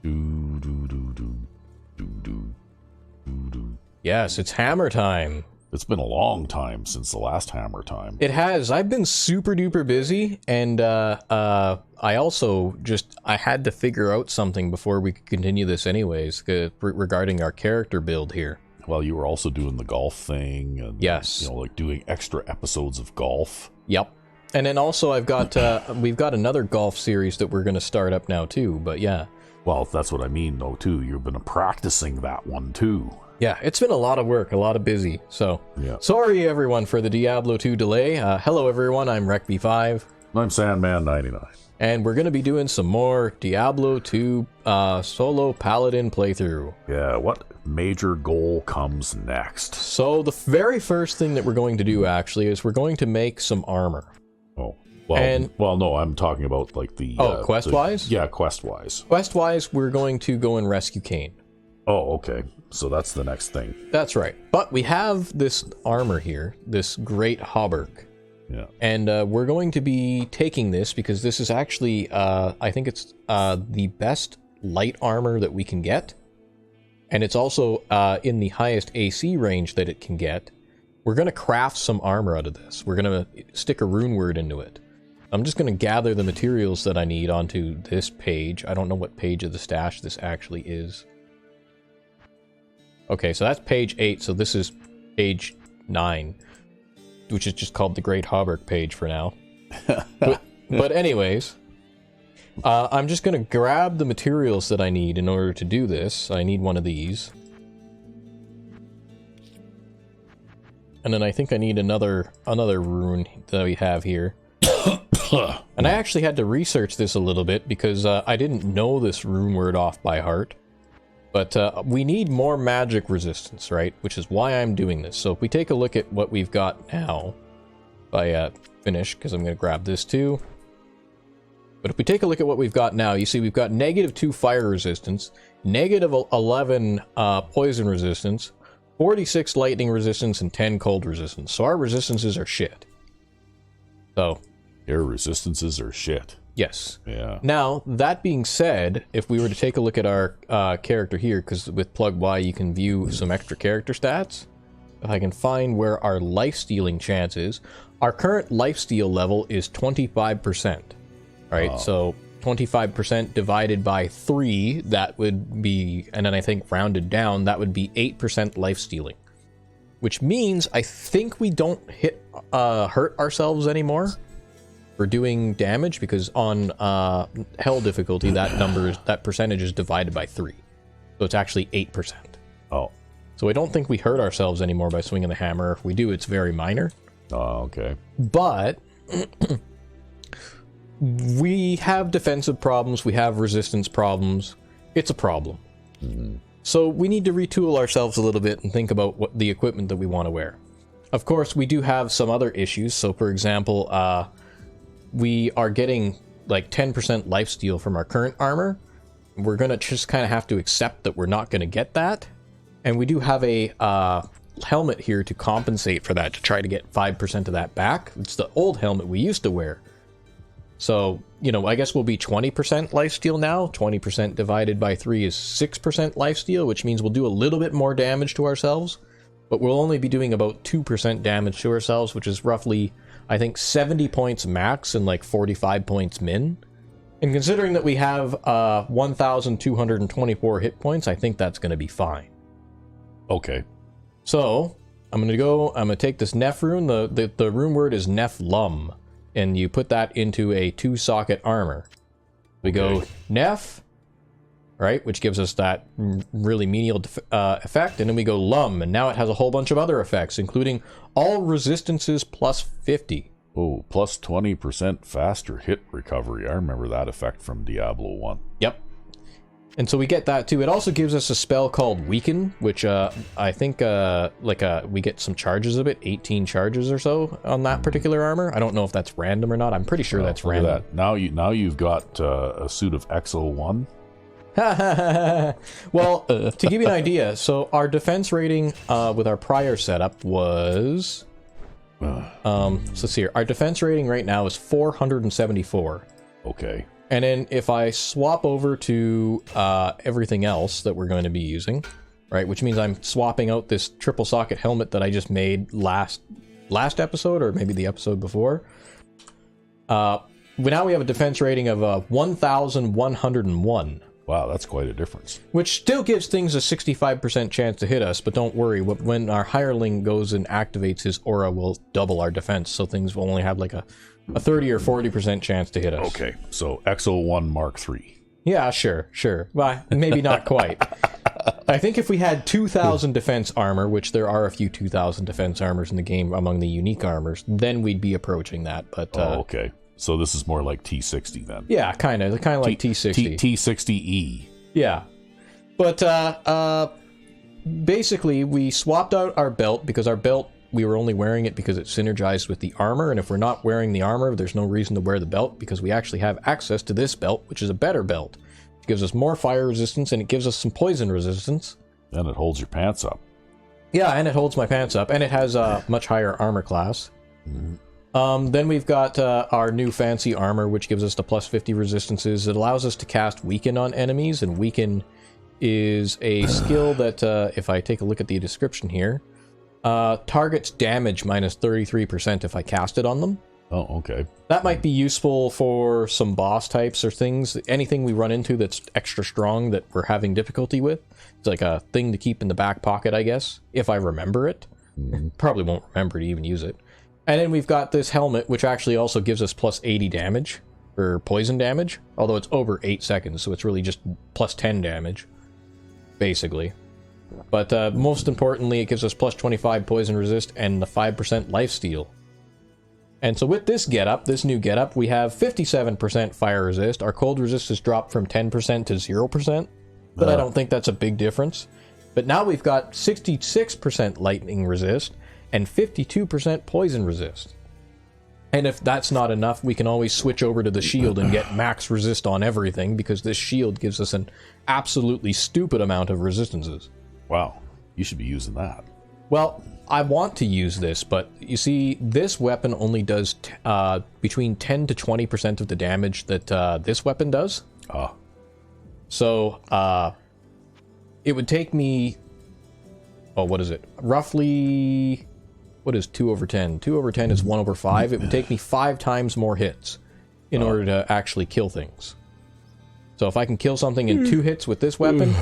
Do, do, do, do, do, do, do, do. Yes, it's hammer time. It's been a long time since the last hammer time. It has. I've been super duper busy, and I also I had to figure out something before we could continue this anyways, regarding our character build here. Well, you were also doing the golf thing, and yes, you know, like doing extra episodes of golf. Yep. And then also I've got we've got another golf series that we're going to start up now too, but yeah. Well, that's what I mean though too. You've been practicing that one too. Yeah, it's been a lot of work, a lot of busy. So, yeah. Sorry everyone for the Diablo 2 delay. Hello everyone, I'm Rec35. I'm Sandman99. And we're going to be doing some more Diablo 2 solo Paladin playthrough. Yeah, what major goal comes next? So the very first thing that we're going to do actually is we're going to make some armor. Oh. Well, no, I'm talking about like the... quest-wise? Yeah, quest-wise. Quest-wise, we're going to go and rescue Cain. Oh, okay. So that's the next thing. That's right. But we have this armor here, this great hauberk. Yeah. And we're going to be taking this because this is actually, I think it's the best light armor that we can get. And it's also in the highest AC range that it can get. We're going to craft some armor out of this. We're going to stick a rune word into it. I'm just going to gather the materials that I need onto this page. I don't know what page of the stash this actually is. Okay, so that's page 8, so this is page 9, which is just called the Great Hauberk page for now. But anyways, I'm just going to grab the materials that I need in order to do this. I need one of these. And then I think I need another rune that we have here. And I actually had to research this a little bit because I didn't know this rune word off by heart. But we need more magic resistance, right? Which is why I'm doing this. So if we take a look at what we've got now, if I finish, because I'm going to grab this too. But if we take a look at what we've got now, you see we've got -2 fire resistance, -11 poison resistance, 46 lightning resistance, and 10 cold resistance. So our resistances are shit. So... your resistances are shit. Yes. Yeah. Now, that being said, if we were to take a look at our character here, because with plug Y you can view some extra character stats. If I can find where our life-stealing chance is, our current life-steal level is 25%. Right, oh. So 25% divided by 3, that would be, and then I think rounded down, that would be 8% life-stealing. Which means I think we don't hurt ourselves anymore for doing damage, because on hell difficulty that percentage is divided by 3, so it's actually 8%. Oh, so I don't think we hurt ourselves anymore by swinging the hammer. If we do, it's very minor. Oh, okay. But we have defensive problems, we have resistance problems. It's a problem. Mm-hmm. So we need to retool ourselves a little bit and think about what the equipment that we want to wear. Of course, we do have some other issues. So for example, we are getting like 10% lifesteal from our current armor. We're going to just kind of have to accept that we're not going to get that. And we do have a helmet here to compensate for that, to try to get 5% of that back. It's the old helmet we used to wear. So, you know, I guess we'll be 20% lifesteal now. 20% divided by 3 is 6% lifesteal, which means we'll do a little bit more damage to ourselves. But we'll only be doing about 2% damage to ourselves, which is roughly, I think, 70 points max and like 45 points min. And considering that we have 1,224 hit points, I think that's going to be fine. Okay. So, I'm going to take this Neph rune. The rune word is Nephlum. And you put that into a 2-socket armor. We go Neph, right, which gives us that really menial effect, and then we go Lum, and now it has a whole bunch of other effects, including all resistances plus 50. Oh, plus 20% faster hit recovery. I remember that effect from Diablo 1. Yep. And so we get that too. It also gives us a spell called Weaken, which I think we get some charges of it, 18 charges or so on that particular armor. I don't know if that's random or not. I'm pretty sure that's random. That. Now you've got a suit of Exo 1. Well, to give you an idea, so our defense rating with our prior setup was... so let's see here. Our defense rating right now is 474. Okay. And then if I swap over to everything else that we're going to be using, right, which means I'm swapping out this triple socket helmet that I just made last episode, or maybe the episode before. Now we have a defense rating of 1,101. Wow, that's quite a difference. Which still gives things a 65% chance to hit us, but don't worry, when our hireling goes and activates his aura, we'll double our defense, so things will only have like a 30 or 40% chance to hit us. Okay, so XO1 Mark III. Yeah, sure. Well, maybe not quite. I think if we had 2,000 defense armor, which there are a few 2,000 defense armors in the game among the unique armors, then we'd be approaching that. But okay. So this is more like T60 then. Yeah, kind of like T60. T60E. Yeah. But basically, we swapped out our belt because our belt, we were only wearing it because it synergized with the armor, and if we're not wearing the armor, there's no reason to wear the belt because we actually have access to this belt, which is a better belt. It gives us more fire resistance, and it gives us some poison resistance. And it holds your pants up. Yeah, and it holds my pants up, and it has a much higher armor class. Mm-hmm. Then we've got our new fancy armor, which gives us the plus 50 resistances. It allows us to cast Weaken on enemies, and Weaken is a skill that, if I take a look at the description here, targets damage minus 33% if I cast it on them. Oh, okay. That might be useful for some boss types or things. Anything we run into that's extra strong that we're having difficulty with. It's like a thing to keep in the back pocket, I guess, if I remember it. Mm-hmm. Probably won't remember to even use it. And then we've got this helmet, which actually also gives us plus 80 damage, or poison damage, although it's over 8 seconds, so it's really just plus 10 damage, basically. But most importantly, it gives us plus 25 poison resist and the 5% lifesteal. And so with this new getup, we have 57% fire resist. Our cold resist has dropped from 10% to 0%, but I don't think that's a big difference. But now we've got 66% lightning resist and 52% poison resist. And if that's not enough, we can always switch over to the shield and get max resist on everything, because this shield gives us an absolutely stupid amount of resistances. Wow, you should be using that. Well, I want to use this, but you see, this weapon only does between 10 to 20% of the damage that this weapon does. So, it would take me... Oh, what is it? Roughly... What is 2 over 10? 2 over 10 is 1 over 5. It would take me 5 times more hits in order to actually kill things. So if I can kill something in 2 hits with this weapon,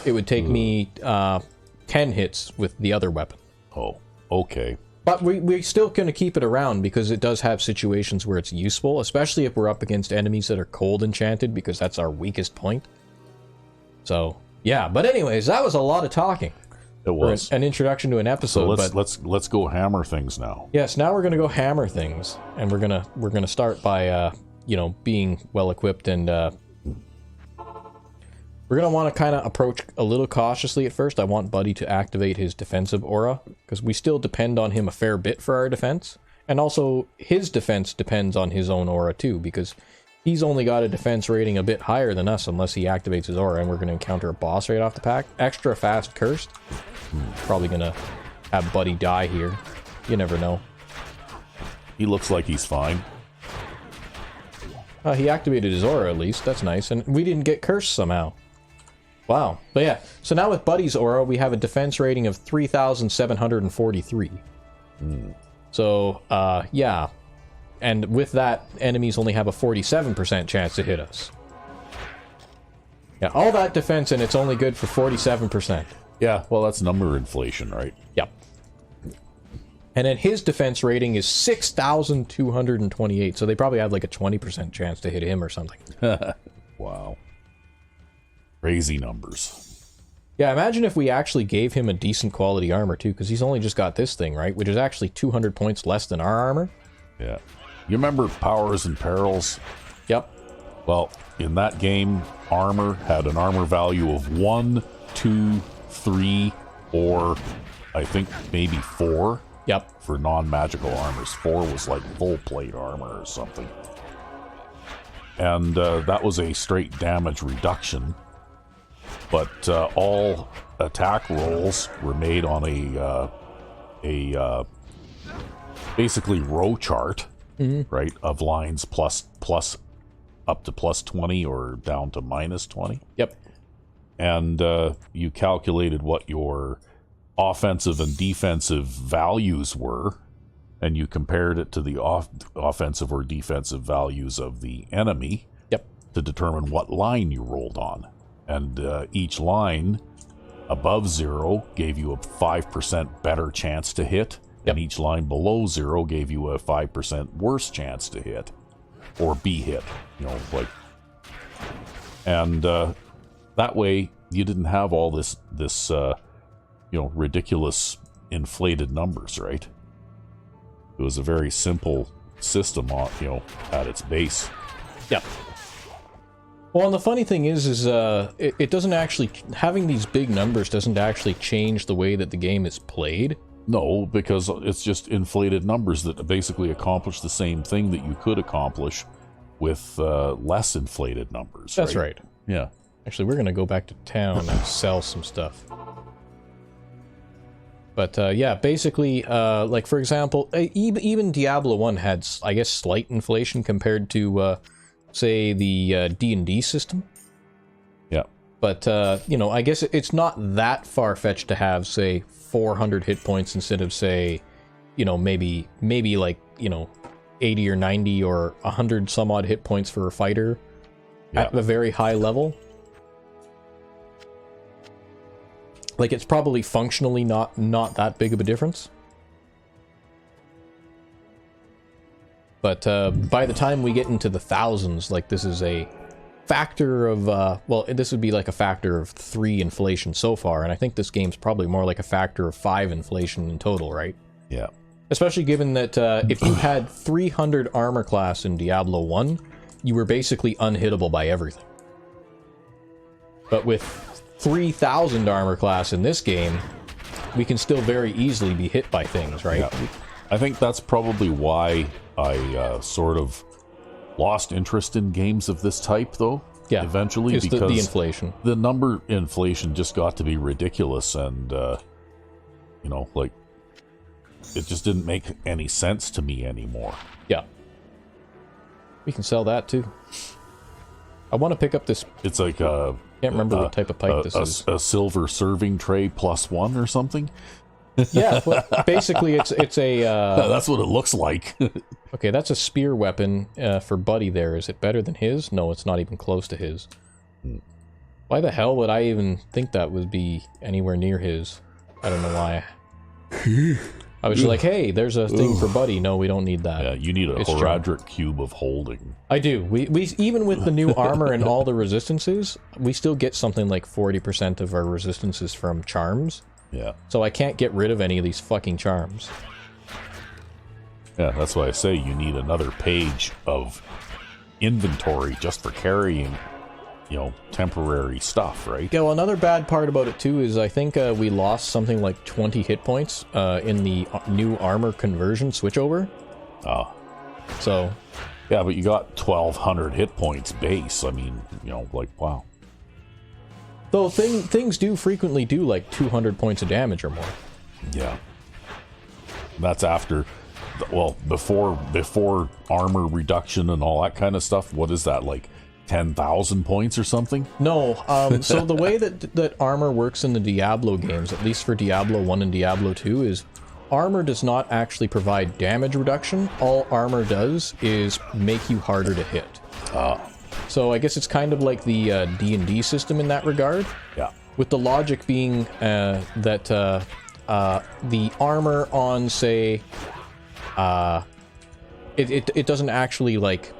it would take me 10 hits with the other weapon. Oh, okay. But we're still going to keep it around because it does have situations where it's useful, especially if we're up against enemies that are cold enchanted, because that's our weakest point. So, yeah. But anyways, that was a lot of talking. It was an introduction to an episode. So let's go hammer things now. Yes, now we're gonna go hammer things, and we're gonna start by being well equipped, and we're gonna want to kind of approach a little cautiously at first. I want Buddy to activate his defensive aura because we still depend on him a fair bit for our defense, and also his defense depends on his own aura too, because he's only got a defense rating a bit higher than us unless he activates his aura, and we're going to encounter a boss right off the pack. Extra fast cursed. Probably going to have Buddy die here. You never know. He looks like he's fine. He activated his aura at least. That's nice. And we didn't get cursed somehow. Wow. But yeah, so now with Buddy's aura, we have a defense rating of 3,743. So, yeah. And with that, enemies only have a 47% chance to hit us. Yeah, all that defense, and it's only good for 47%. Yeah, well, that's number inflation, right? Yep. And then his defense rating is 6,228, so they probably have like a 20% chance to hit him or something. Wow. Crazy numbers. Yeah, imagine if we actually gave him a decent quality armor, too, because he's only just got this thing, right? Which is actually 200 points less than our armor. Yeah. You remember Powers and Perils? Yep. Well, in that game, armor had an armor value of 1, 2, 3, or I think maybe 4. Yep. For non-magical armors. 4 was like full plate armor or something. And that was a straight damage reduction. But all attack rolls were made on a basically row chart, right, of lines plus up to plus 20 or down to minus 20. Yep. And you calculated what your offensive and defensive values were, and you compared it to the offensive or defensive values of the enemy. Yep. To determine what line you rolled on. And each line above 0 gave you a 5% better chance to hit, and each line below 0 gave you a 5% worse chance to hit, or be hit, and that way you didn't have all this ridiculous inflated numbers, right? It was a very simple system, at its base. Yep. Well, and the funny thing is it doesn't actually, having these big numbers doesn't actually change the way that the game is played. No, because it's just inflated numbers that basically accomplish the same thing that you could accomplish with less inflated numbers. That's right. Yeah. Actually, we're going to go back to town and sell some stuff. But yeah, basically, like for example, even Diablo 1 had, I guess, slight inflation compared to, say, the D&D system. Yeah. But, I guess it's not that far-fetched to have, say, 400 hit points instead of, say, maybe like, 80 or 90 or 100 some odd hit points for a fighter at a very high level. Like, it's probably functionally not that big of a difference. But by the time we get into the thousands, like, this is a factor of, well, this would be like a factor of 3 inflation so far, and I think this game's probably more like a factor of 5 inflation in total, right? Yeah. Especially given that if you had 300 armor class in Diablo 1, you were basically unhittable by everything. But with 3,000 armor class in this game, we can still very easily be hit by things, right? Yeah. I think that's probably why I sort of lost interest in games of this type, though. Yeah, eventually, it's because the inflation. The number inflation just got to be ridiculous, and like, it just didn't make any sense to me anymore. Yeah, we can sell that too. I want to pick up this. It's like a. Can't remember what type of pipe this is. A silver serving tray +1 or something. Yeah, well, basically it's a... that's what it looks like. Okay, that's a spear weapon for Buddy there. Is it better than his? No, it's not even close to his. Why the hell would I even think that would be anywhere near his? I don't know why. I was just like, hey, there's a thing for Buddy. No, we don't need that. Yeah, you need a Horadric cube of holding. I do. We even with the new armor and all the resistances, we still get something like 40% of our resistances from charms. Yeah. So I can't get rid of any of these fucking charms. Yeah, that's why I say you need another page of inventory just for carrying, temporary stuff, right? Yeah, well, another bad part about it, too, is I think we lost something like 20 hit points in the new armor conversion switchover. Oh. So... Yeah, but you got 1,200 hit points base. I mean, like, wow. Though things do frequently do like 200 points of damage or more. Yeah. That's after, well, before armor reduction and all that kind of stuff. What is that, like 10,000 points or something? No, so the way that armor works in the Diablo games, at least for Diablo 1 and Diablo 2, is armor does not actually provide damage reduction. All armor does is make you harder to hit. So I guess it's kind of like the D&D system in that regard. Yeah. With the logic being that the armor on, say, it doesn't actually, like,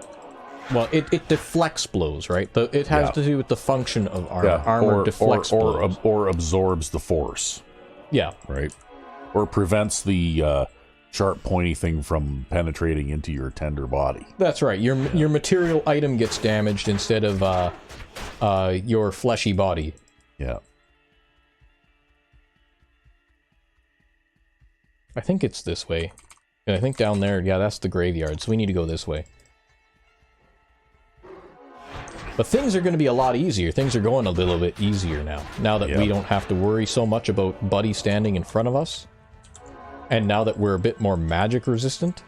well, it deflects blows, right? It has to do with the function of armor. Yeah. Armor deflects blows. Or absorbs the force. Yeah. Right? Or prevents the sharp pointy thing from penetrating into your tender body. That's right. Your material item gets damaged instead of your fleshy body. Yeah. I think it's this way. And I think down there, yeah, that's the graveyard, so we need to go this way. But things are going to be a lot easier. Things are going a little bit easier now that we don't have to worry so much about Buddy standing in front of us. And now that we're a bit more magic resistant.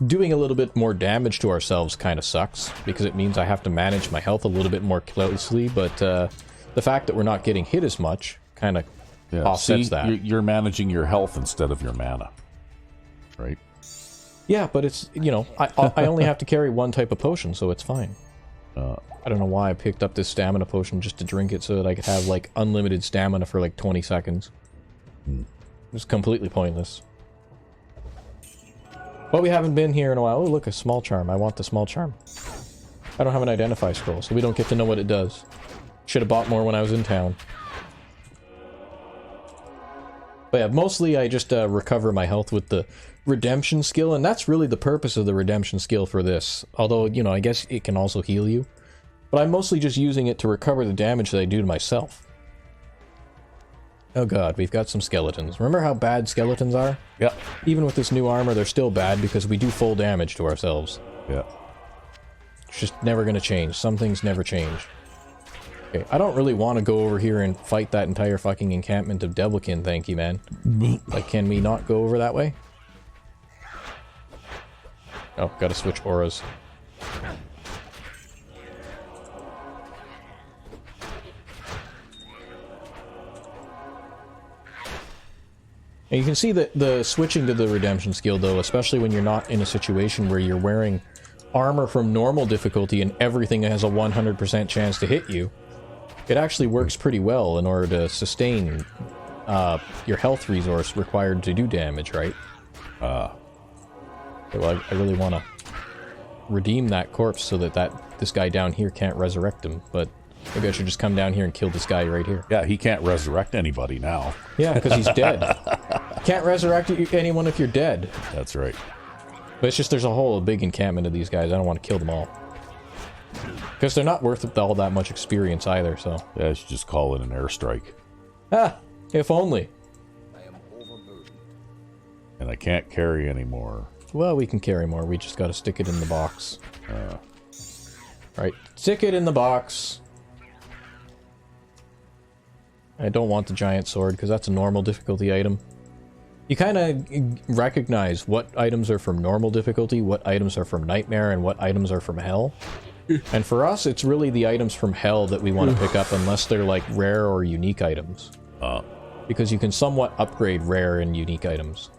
doing a little bit more damage to ourselves kind of sucks, because it means I have to manage my health a little bit more closely, but the fact that we're not getting hit as much kind of offsets that. You're managing your health instead of your mana, right? Yeah, but it's, you know, I only have to carry one type of potion, so it's fine. I don't know why I picked up this stamina potion just to drink it so that I could have, like, unlimited stamina for, like, 20 seconds. It's completely pointless. But we haven't been here in a while. Oh, look, a small charm. I want the small charm. I don't have an identify scroll, so we don't get to know what it does. Should have bought more when I was in town. But yeah, mostly I just recover my health with the redemption skill, and that's really the purpose of the redemption skill for this. Although, you know, I guess it can also heal you. But I'm mostly just using it to recover the damage that I do to myself. Oh god, we've got some skeletons. Remember how bad skeletons are? Yeah. Even with this new armor, they're still bad because we do full damage to ourselves. Yeah. It's just never gonna change. Some things never change. Okay, I don't really want to go over here and fight that entire fucking encampment of Devilkin, thank you, man. Like, can we not go over that way? Oh, gotta switch auras. And you can see that the switching to the redemption skill, though, especially when you're not in a situation where you're wearing armor from normal difficulty and everything has a 100% chance to hit you, it actually works pretty well in order to sustain your health resource required to do damage, right? Well, I really want to redeem that corpse so that this guy down here can't resurrect him, but maybe I should just come down here and kill this guy right here. Yeah, he can't resurrect anybody now. Yeah, because he's dead. Can't resurrect anyone if you're dead. That's right. But it's just there's a whole big encampment of these guys. I don't want to kill them all. Because they're not worth all that much experience either, so... Yeah, I should just call it an airstrike. Ah! If only. And I can't carry anymore. Well, we can carry more. We just gotta stick it in the box. Right. Stick it in the box. I don't want the giant sword, because that's a normal difficulty item. You kind of recognize what items are from normal difficulty, what items are from nightmare, and what items are from hell. And for us, it's really the items from hell that we want to pick up, unless they're like rare or unique items. Because you can somewhat upgrade rare and unique items.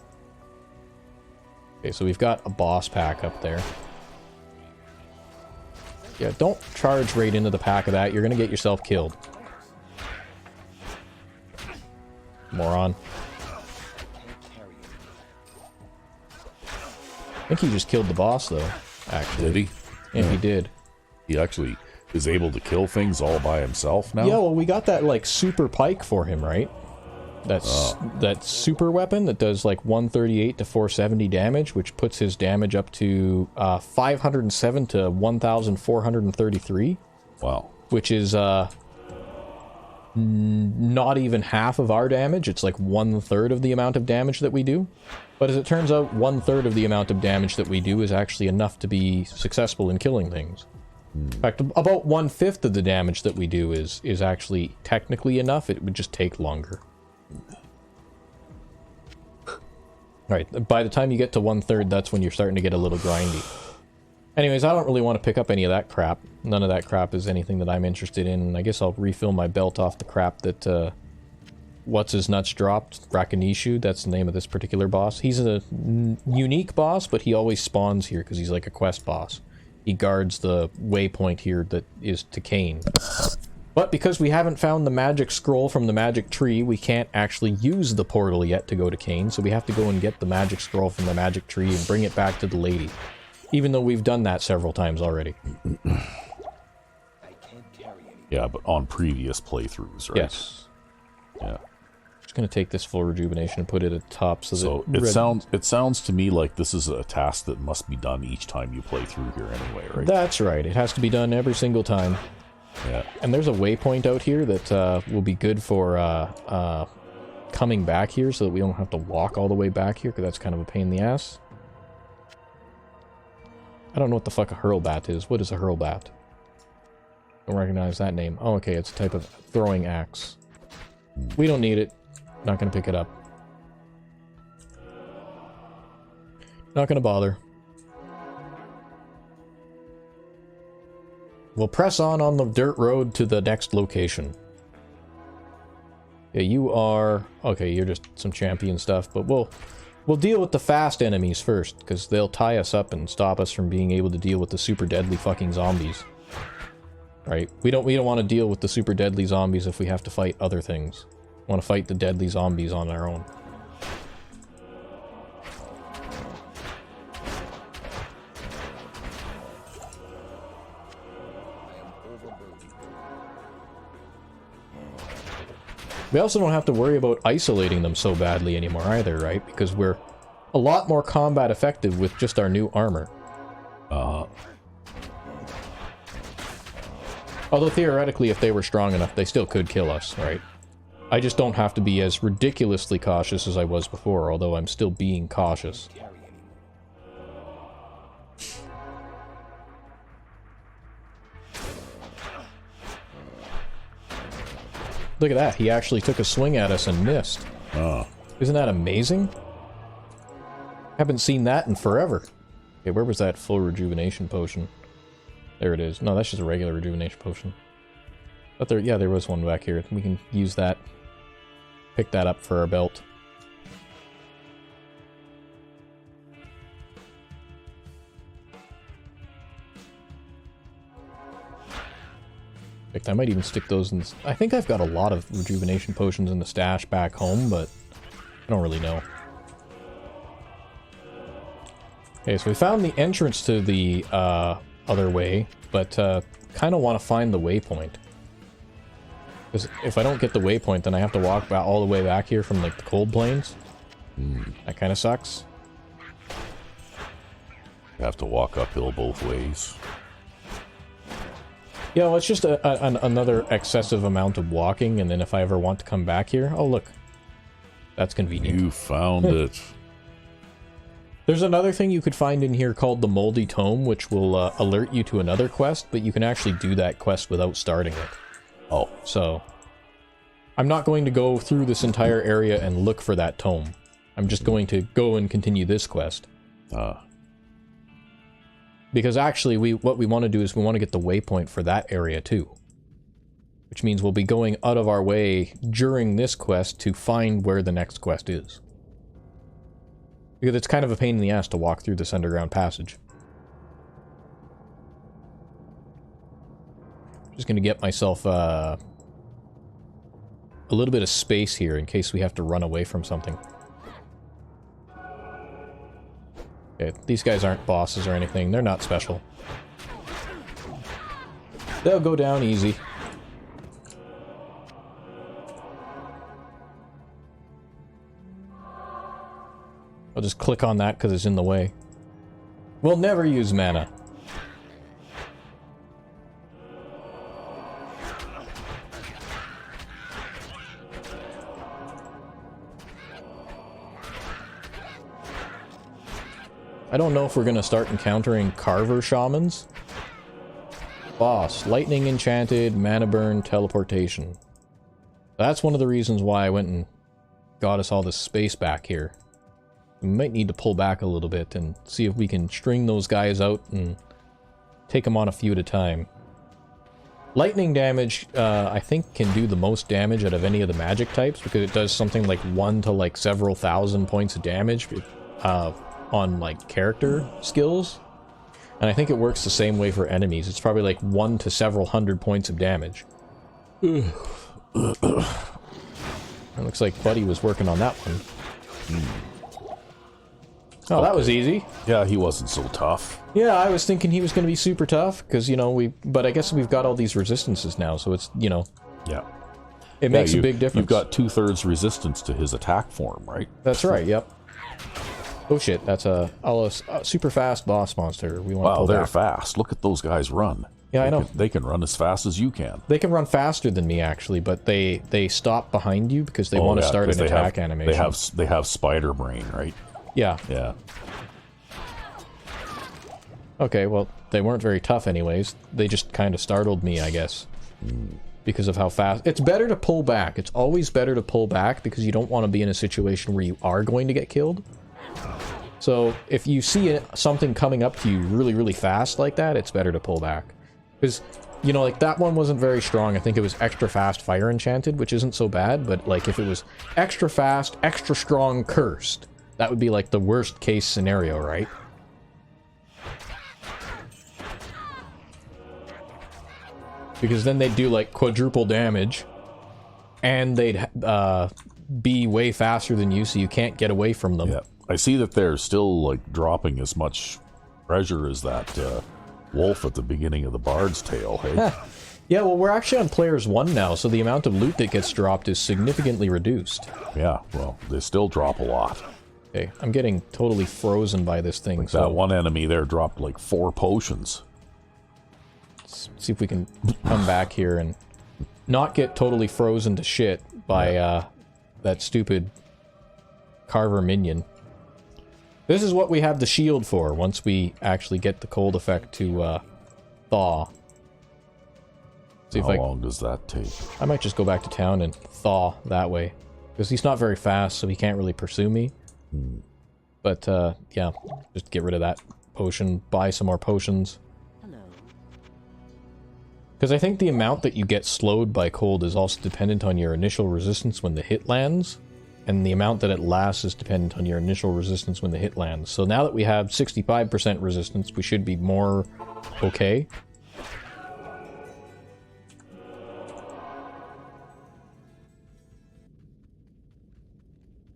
Okay, so we've got a boss pack up there. Yeah, don't charge right into the pack of that. You're going to get yourself killed. Moron. I think he just killed the boss, though, actually. Did he? Yeah, he did. He actually is able to kill things all by himself now? Yeah, well, we got that, like, super pike for him, right? That's that super weapon that does, like, 138 to 470 damage, which puts his damage up to 507 to 1,433. Wow. Which is, not even half of our damage. It's like 1/3 of the amount of damage that we do. But as it turns out, 1/3 of the amount of damage that we do is actually enough to be successful in killing things. In fact, about 1/5 of the damage that we do is actually technically enough. It would just take longer. Alright, by the time you get to 1/3, that's when you're starting to get a little grindy. Anyways, I don't really want to pick up any of that crap. None of that crap is anything that I'm interested in. I guess I'll refill my belt off the crap that, What's-His-Nuts dropped. Rakanishu, that's the name of this particular boss. He's a unique boss, but he always spawns here because he's like a quest boss. He guards the waypoint here that is to Cain. But because we haven't found the magic scroll from the magic tree, we can't actually use the portal yet to go to Cain, so we have to go and get the magic scroll from the magic tree and bring it back to the lady. Even though we've done that several times already. Yeah, but on previous playthroughs, right? Yes. Yeah. Just gonna take this full rejuvenation and put it at the top so that it sounds to me like this is a task that must be done each time you play through here anyway, right? That's right. It has to be done every single time. Yeah. And there's a waypoint out here that will be good for coming back here so that we don't have to walk all the way back here, because that's kind of a pain in the ass. I don't know what the fuck a hurlbat is. What is a hurlbat? Don't recognize that name. Oh, okay, it's a type of throwing axe. We don't need it. Not gonna pick it up. Not gonna bother. We'll press on the dirt road to the next location. Yeah, you are... Okay, you're just some champion stuff, but we'll deal with the fast enemies first, because they'll tie us up and stop us from being able to deal with the super deadly fucking zombies. Right? We don't want to deal with the super deadly zombies if we have to fight other things. We want to fight the deadly zombies on our own. We also don't have to worry about isolating them so badly anymore either, right? Because we're a lot more combat effective with just our new armor. Although theoretically, if they were strong enough, they still could kill us, right? I just don't have to be as ridiculously cautious as I was before, although I'm still being cautious. Look at that, he actually took a swing at us and missed. Oh. Isn't that amazing? Haven't seen that in forever. Okay, where was that full rejuvenation potion? There it is. No, that's just a regular rejuvenation potion. But there, yeah, there was one back here. We can use that. Pick that up for our belt. I might even stick those in... I think I've got a lot of rejuvenation potions in the stash back home, but I don't really know. Okay, so we found the entrance to the other way, but kind of want to find the waypoint. Because if I don't get the waypoint, then I have to walk all the way back here from like the cold plains. That kind of sucks. You have to walk uphill both ways. Yeah, well, it's just another excessive amount of walking, and then if I ever want to come back here... Oh, look. That's convenient. You found it. There's another thing you could find in here called the Moldy Tome, which will alert you to another quest, but you can actually do that quest without starting it. Oh. So, I'm not going to go through this entire area and look for that tome. I'm just going to go and continue this quest. Because actually, what we want to do is we want to get the waypoint for that area too. Which means we'll be going out of our way during this quest to find where the next quest is. Because it's kind of a pain in the ass to walk through this underground passage. Just gonna get myself a little bit of space here in case we have to run away from something. Okay, these guys aren't bosses or anything. They're not special. They'll go down easy. I'll just click on that because it's in the way. We'll never use mana. I don't know if we're going to start encountering Carver Shamans. Boss, Lightning Enchanted, Mana Burn, Teleportation. That's one of the reasons why I went and got us all this space back here. We might need to pull back a little bit and see if we can string those guys out and take them on a few at a time. Lightning damage, I think, can do the most damage out of any of the magic types because it does something like 1 to like several thousand points of damage on like character skills. And I think it works the same way for enemies. It's probably like 1 to several hundred points of damage. It looks like Buddy was working on that one. Oh, that was easy. Yeah, he wasn't so tough. Yeah, I was thinking he was going to be super tough, because, you know, but I guess we've got all these resistances now, so it's, you know... Yeah. It makes a big difference. You've got 2/3 resistance to his attack form, right? That's right, yep. Oh shit, that's a super fast boss monster. We want to pull they're back. fast. Look at those guys run. Yeah, I know. They can run as fast as you can. They can run faster than me, actually, but they stop behind you because they want to start an attack animation. They have spider brain, right? Yeah. Yeah. Okay, well, they weren't very tough anyways. They just kind of startled me, I guess. Because of how fast... It's better to pull back. It's always better to pull back because you don't want to be in a situation where you are going to get killed. So, if you see something coming up to you really, really fast like that, it's better to pull back. Because, you know, like, that one wasn't very strong. I think it was extra fast fire enchanted, which isn't so bad, but, like, if it was extra fast, extra strong cursed, that would be, like, the worst case scenario, right? Because then they'd do, like, quadruple damage, and they'd be way faster than you, so you can't get away from them. Yeah, I see that they're still, like, dropping as much treasure as that wolf at the beginning of the Bard's Tale, hey? Yeah, well, we're actually on Players 1 now, so the amount of loot that gets dropped is significantly reduced. Yeah, well, they still drop a lot. Okay, I'm getting totally frozen by this thing, Like so... that one enemy there dropped, like, 4 potions. Let's see if we can come back here and not get totally frozen to shit by, that stupid Carver minion. This is what we have the shield for, once we actually get the cold effect to, thaw. See if How long does that take? I might just go back to town and thaw that way. Because he's not very fast, so he can't really pursue me. But, yeah, just get rid of that potion, buy some more potions. Because I think the amount that you get slowed by cold is also dependent on your initial resistance when the hit lands, and the amount that it lasts is dependent on your initial resistance when the hit lands. So now that we have 65% resistance, we should be more okay.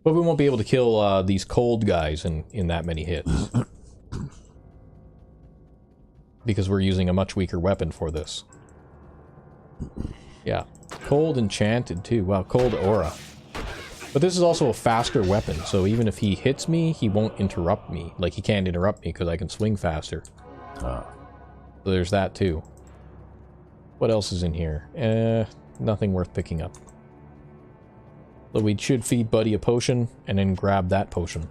But we won't be able to kill these cold guys in that many hits. Because we're using a much weaker weapon for this. Yeah. Cold enchanted too. Wow, cold aura. But this is also a faster weapon, so even if he hits me, he won't interrupt me. Like, he can't interrupt me because I can swing faster. So there's that too. What else is in here? Nothing worth picking up. So we should feed Buddy a potion, and then grab that potion.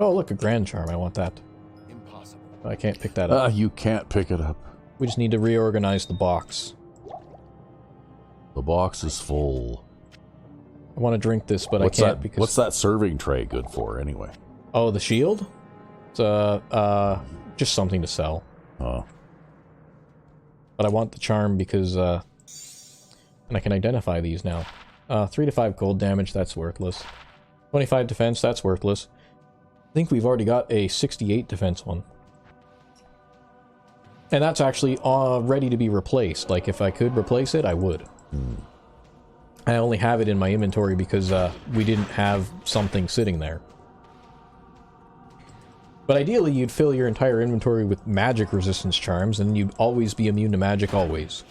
Oh, look, a Grand Charm. I want that. Impossible. I can't pick that up. You can't pick it up. We just need to reorganize the box. The box is full. I want to drink this, but What's I can't that, because... What's that serving tray good for, anyway? Oh, the shield? It's, just something to sell. Oh. But I want the charm because, and I can identify these now. 3 to 5 cold damage, that's worthless. 25 defense, that's worthless. I think we've already got a 68 defense one. And that's actually ready to be replaced. Like, if I could replace it, I would. I only have it in my inventory because we didn't have something sitting there. But ideally, you'd fill your entire inventory with magic resistance charms, and you'd always be immune to magic always.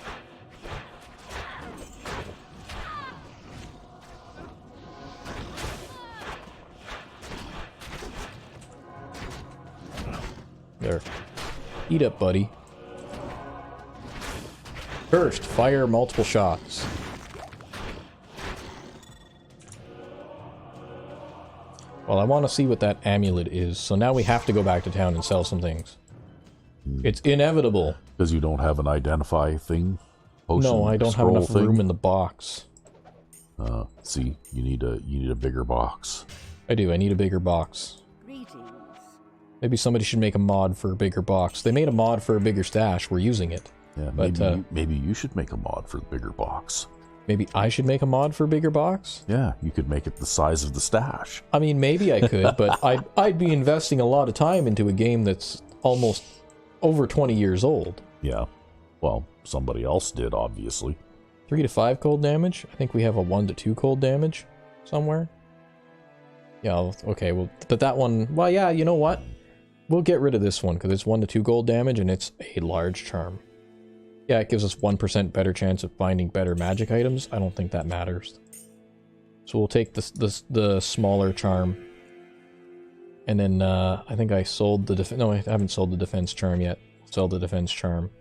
There. Eat up, buddy. First, fire multiple shots. Well, I want to see what that amulet is, so now we have to go back to town and sell some things. It's inevitable. Because you don't have an identify thing? Potion, no, I don't have enough room in the box. See, you need a bigger box. I do, I need a bigger box. Maybe somebody should make a mod for a bigger box. They made a mod for a bigger stash, we're using it. Yeah, but, maybe you should make a mod for the bigger box. Maybe I should make a mod for a bigger box? Yeah, you could make it the size of the stash. I mean, maybe I could, but I'd be investing a lot of time into a game that's almost over 20 years old. Yeah. Well, somebody else did, obviously. 3 to 5 cold damage? I think we have a 1 to 2 cold damage somewhere. Yeah, okay, well, but that one... Well, yeah, you know what? We'll get rid of this one, because it's 1 to 2 gold damage, and it's a large charm. Yeah, it gives us 1% better chance of finding better magic items. I don't think that matters. So we'll take the smaller charm. And then, I think I sold the no, I haven't sold the defense charm yet. Sell the defense charm.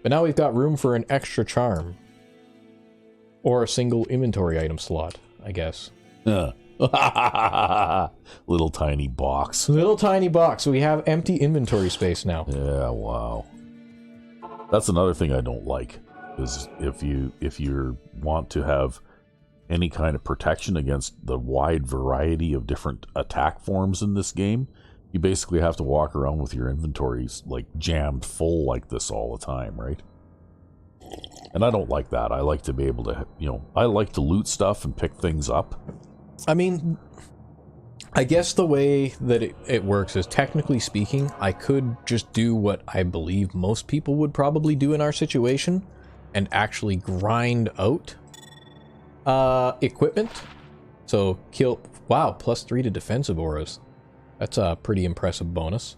But now we've got room for an extra charm. Or a single inventory item slot, I guess. Little tiny box. Little tiny box. We have empty inventory space now. Yeah, wow. That's another thing I don't like. Is if you want to have any kind of protection against the wide variety of different attack forms in this game, you basically have to walk around with your inventories like jammed full like this all the time, right? And I don't like that. I like to be able to, I like to loot stuff and pick things up. I mean, I guess the way that it works is, technically speaking, I could just do what I believe most people would probably do in our situation and actually grind out equipment. So wow, +3 to defensive auras. That's a pretty impressive bonus.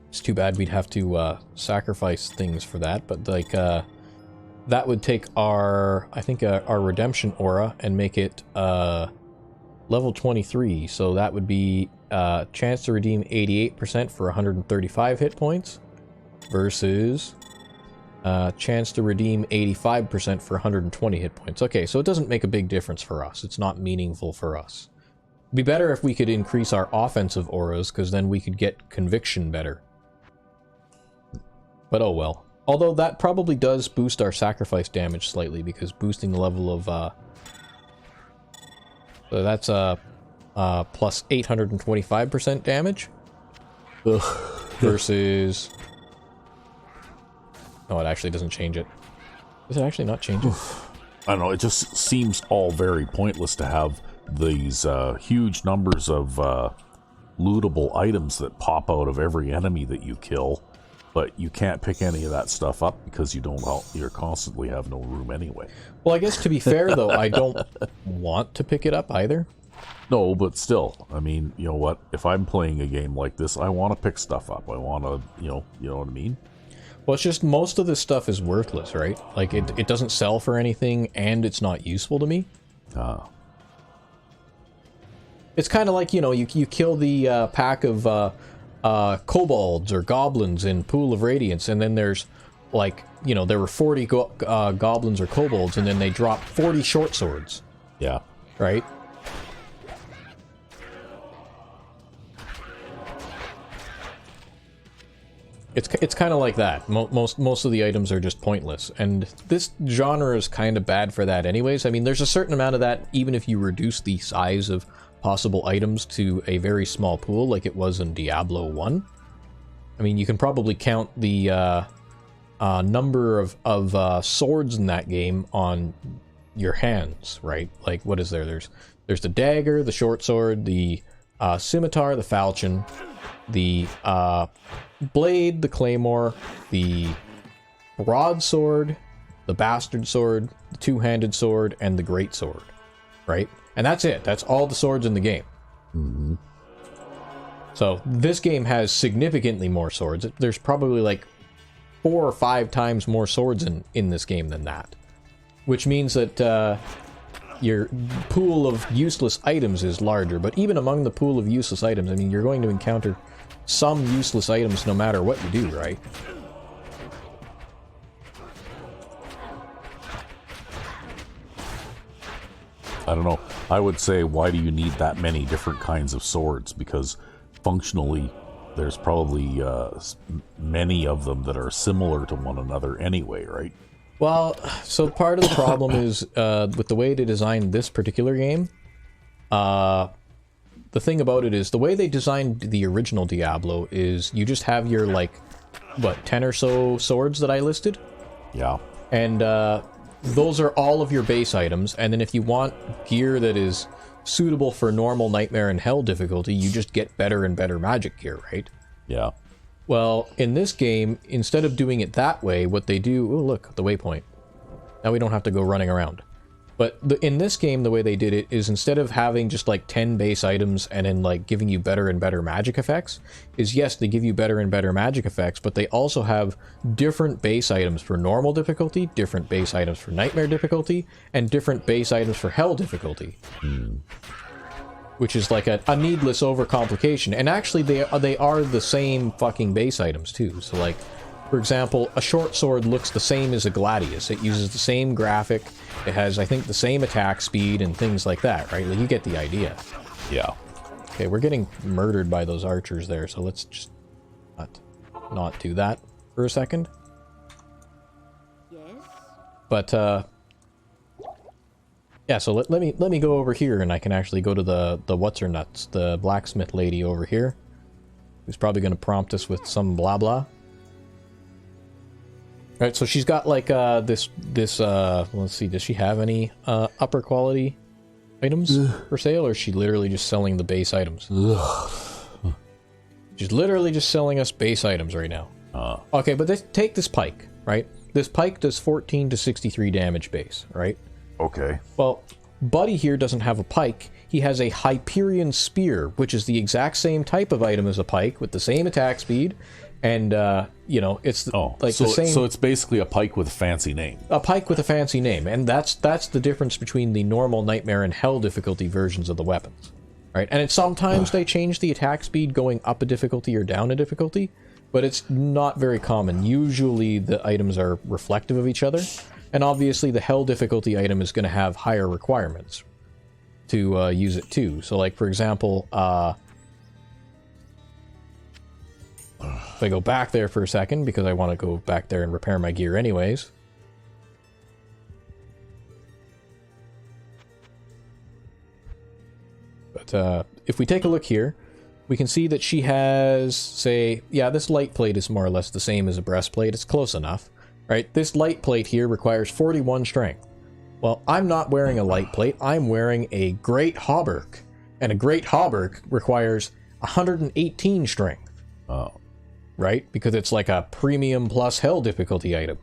It's too bad we'd have to sacrifice things for that, but like that would take our redemption aura and make it level 23. So that would be chance to redeem 88% for 135 hit points versus chance to redeem 85% for 120 hit points. Okay, so it doesn't make a big difference for us. It's not meaningful for us. It'd be better if we could increase our offensive auras, because then we could get conviction better. But oh well. Although that probably does boost our sacrifice damage slightly, because boosting the level of so that's plus 825% damage. Ugh. Versus... No, it actually doesn't change it. Does it actually not change it? I don't know, it just seems all very pointless to have these huge numbers of lootable items that pop out of every enemy that you kill, but you can't pick any of that stuff up because you constantly have no room anyway. Well, I guess to be fair, though, I don't want to pick it up either. No, but still, I mean, you know what? If I'm playing a game like this, I want to pick stuff up. I want to, you know what I mean? Well, it's just most of this stuff is worthless, right? Like, it doesn't sell for anything, and it's not useful to me. It's kind of like, you kill the pack of kobolds or goblins in Pool of Radiance, and then there's, like, there were 40 goblins or kobolds, and then they drop 40 short swords. Yeah. Right? It's kind of like that. Most of the items are just pointless, and this genre is kind of bad for that anyways. I mean, there's a certain amount of that even if you reduce the size of possible items to a very small pool like it was in Diablo 1. I mean, you can probably count the number of swords in that game on your hands, right? Like, what is there? There's the dagger, the short sword, the scimitar, the falchion, the blade, the claymore, the broadsword, the bastard sword, the two-handed sword, and the great sword, right? And that's it. That's all the swords in the game. Mm-hmm. So this game has significantly more swords. There's probably like 4 or 5 times more swords in this game than that, which means that your pool of useless items is larger. But even among the pool of useless items, I mean, you're going to encounter some useless items no matter what you do, right? I don't know. I would say, why do you need that many different kinds of swords? Because functionally, there's probably many of them that are similar to one another anyway, right? Well, so part of the problem is with the way they designed this particular game. The thing about it is, the way they designed the original Diablo is you just have your, like, 10 or so swords that I listed? Yeah. And those are all of your base items, and then if you want gear that is suitable for normal Nightmare and Hell difficulty, you just get better and better magic gear, right? Yeah. Well, in this game, instead of doing it that way, what they do... Oh, look, the waypoint. Now we don't have to go running around. But in this game, the way they did it is, instead of having just like 10 base items and then like giving you better and better magic effects, is yes, they give you better and better magic effects, but they also have different base items for normal difficulty, different base items for nightmare difficulty, and different base items for hell difficulty. Which is like a needless overcomplication. And actually, they are the same fucking base items too. So like, for example, a short sword looks the same as a gladius. It uses the same graphic. It has, I think, the same attack speed and things like that, right? Like, you get the idea. Yeah. Okay, we're getting murdered by those archers there, so let's just not do that for a second. Yes. But, Yeah, so let me go over here, and I can actually go to the what's her nuts, the blacksmith lady over here, who's probably going to prompt us with some blah blah. All right, so she's got like this let's see, does she have any upper quality items for sale, or is she literally just selling the base items? She's literally just selling us base items right now. Okay, but take this pike, right? This pike does 14 to 63 damage base, right? Okay. Well, Buddy here doesn't have a pike. He has a Hyperion Spear, which is the exact same type of item as a pike, with the same attack speed, and, you know, it's like the same... So it's basically a pike with a fancy name. A pike with a fancy name, and that's the difference between the normal Nightmare and Hell difficulty versions of the weapons. Right? And sometimes they change the attack speed going up a difficulty or down a difficulty, but it's not very common. Usually the items are reflective of each other. And obviously the Hell difficulty item is going to have higher requirements to use it too. So like, for example, if I go back there for a second, because I want to go back there and repair my gear anyways. But if we take a look here, we can see that she has, say, yeah, this light plate is more or less the same as a breastplate. It's close enough. Right, this light plate here requires 41 strength. Well, I'm not wearing a light plate, I'm wearing a great hauberk. And a great hauberk requires 118 strength. Oh. Right? Because it's like a premium plus hell difficulty item.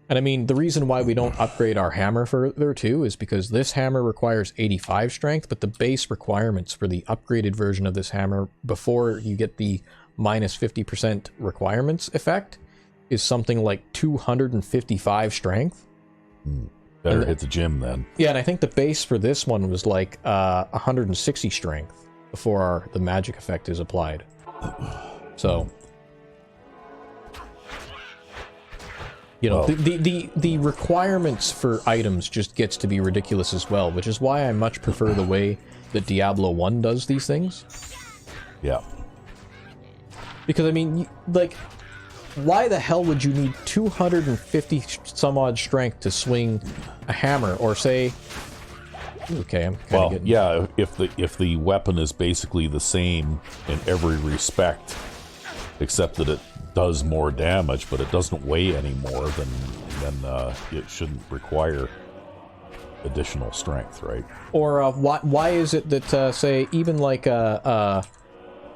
And I mean, the reason why we don't upgrade our hammer further too is because this hammer requires 85 strength, but the base requirements for the upgraded version of this hammer before you get the minus 50% requirements effect is something like 255 strength. Better hit the gym then. Yeah, and I think the base for this one was like 160 strength before the magic effect is applied. So, you know, the requirements for items just gets to be ridiculous as well, which is why I much prefer the way that Diablo 1 does these things. Yeah. Because, I mean, like, why the hell would you need 250 some odd strength to swing a hammer, or say... Okay, I'm kind of getting... yeah, if the weapon is basically the same in every respect, except that it does more damage, but it doesn't weigh any more, then it shouldn't require additional strength, right? Or why is it that, say, even like a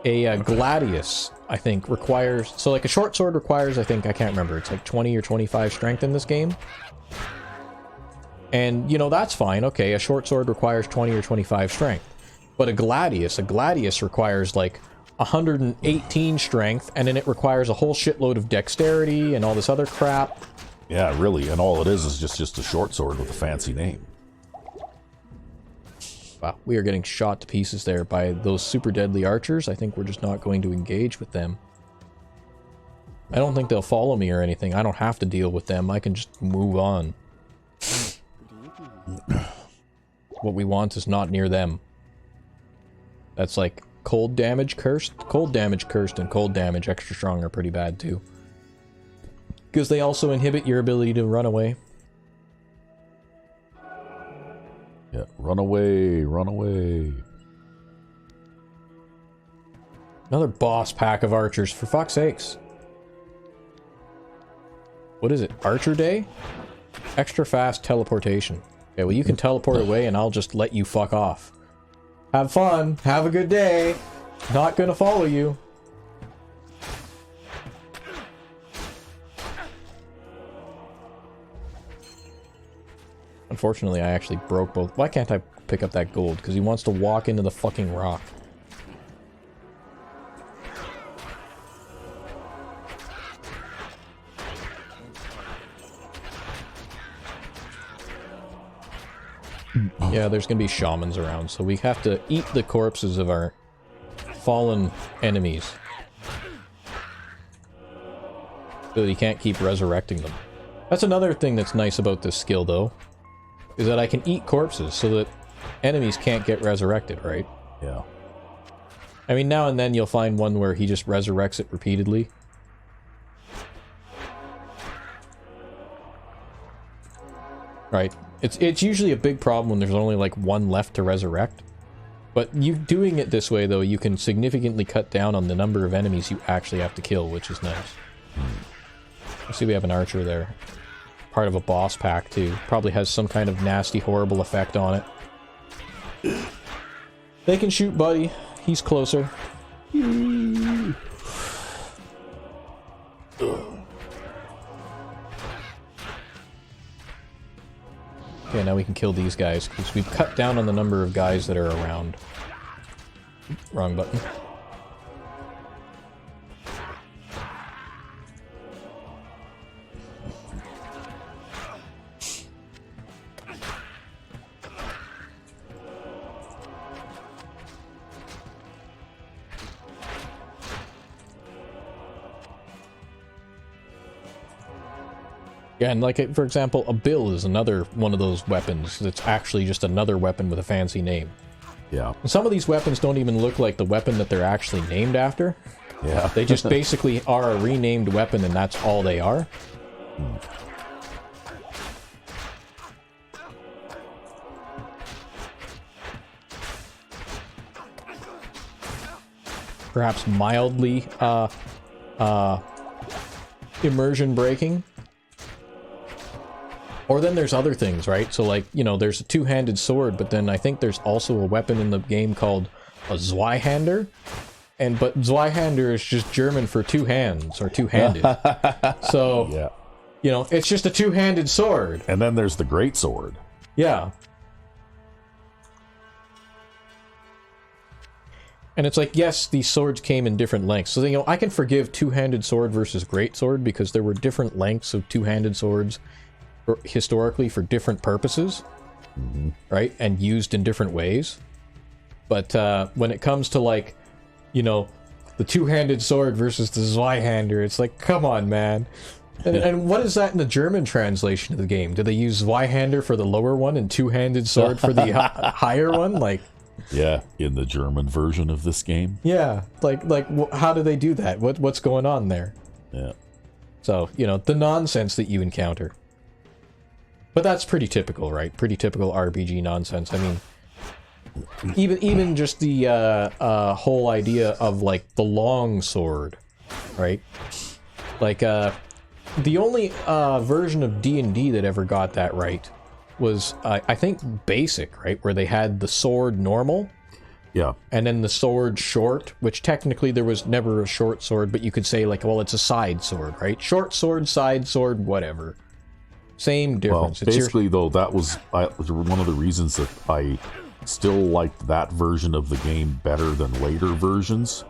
Gladius, I think, requires... So, like, a short sword requires, I think, I can't remember, it's like 20 or 25 strength in this game. And, you know, that's fine, okay, a short sword requires 20 or 25 strength. But a Gladius requires, like, 118 strength, and then it requires a whole shitload of dexterity and all this other crap. Yeah, really, and all it is just a short sword with a fancy name. Wow, we are getting shot to pieces there by those super deadly archers. I think we're just not going to engage with them. I don't think they'll follow me or anything. I don't have to deal with them. I can just move on. What we want is not near them. That's like cold damage cursed. Cold damage cursed and cold damage extra strong are pretty bad too. Because they also inhibit your ability to run away. Yeah, run away, run away. Another boss pack of archers, for fuck's sakes. What is it? Archer Day? Extra fast teleportation. Okay, well you can teleport away and I'll just let you fuck off. Have fun, have a good day. Not gonna follow you. Unfortunately, I actually broke both. Why can't I pick up that gold? Because he wants to walk into the fucking rock. Yeah, there's gonna be shamans around, so we have to eat the corpses of our fallen enemies. So that he can't keep resurrecting them. That's another thing that's nice about this skill, though. Is that I can eat corpses so that enemies can't get resurrected, right? Yeah. I mean, now and then you'll find one where he just resurrects it repeatedly. Right? It's usually a big problem when there's only like one left to resurrect. But you doing it this way, though, you can significantly cut down on the number of enemies you actually have to kill, which is nice. I see we have an archer there. Part of a boss pack, too. Probably has some kind of nasty, horrible effect on it. They can shoot Buddy. He's closer. Okay, now we can kill these guys, because we've cut down on the number of guys that are around. Wrong button. Yeah, and like, for example, a bill is another one of those weapons that's actually just another weapon with a fancy name. Yeah. And some of these weapons don't even look like the weapon that they're actually named after. Yeah. They just basically are a renamed weapon, and that's all they are. Perhaps mildly, immersion breaking. Or then there's other things, right? So like, you know, there's a two-handed sword, but then I think there's also a weapon in the game called a Zweihander. But Zweihander is just German for two hands, or two-handed. So, yeah. You know, it's just a two-handed sword. And then there's the great sword. Yeah. And it's like, yes, these swords came in different lengths. So, you know, I can forgive two-handed sword versus great sword because there were different lengths of two-handed swords historically for different purposes, right? And used in different ways. But when it comes to, like, you know, the two-handed sword versus the Zweihander, it's like, come on, man. And what is that in the German translation of the game? Do they use Zweihander for the lower one and two-handed sword for the higher one? Like, yeah, in the German version of this game. Yeah, like how do they do that? What's going on there? Yeah. So, you know, the nonsense that you encounter. But that's pretty typical, right? Pretty typical RPG nonsense. I mean, even just the whole idea of, like, the long sword, right? Like, the only version of D&D that ever got that right was, I think, Basic, right? Where they had the sword normal. Yeah. And then the sword short, which technically there was never a short sword, but you could say, like, well, it's a side sword, right? Short sword, side sword, whatever. Same difference. Well, basically, though, that was one of the reasons that I still liked that version of the game better than later versions,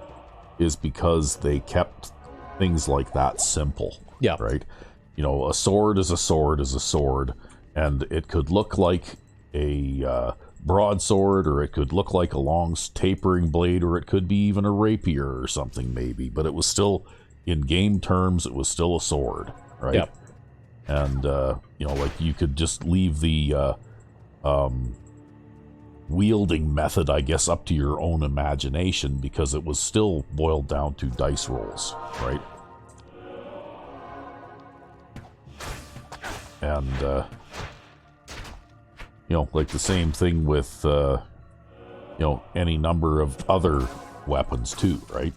is because they kept things like that simple. Yeah. Right? You know, a sword is a sword is a sword, and it could look like a broadsword, or it could look like a long tapering blade, or it could be even a rapier or something, maybe. But it was still, in game terms, it was still a sword, right? Yep. And, you know, like, you could just leave the wielding method, I guess, up to your own imagination, because it was still boiled down to dice rolls, right? And, you know, like the same thing with, you know, any number of other weapons, too, right?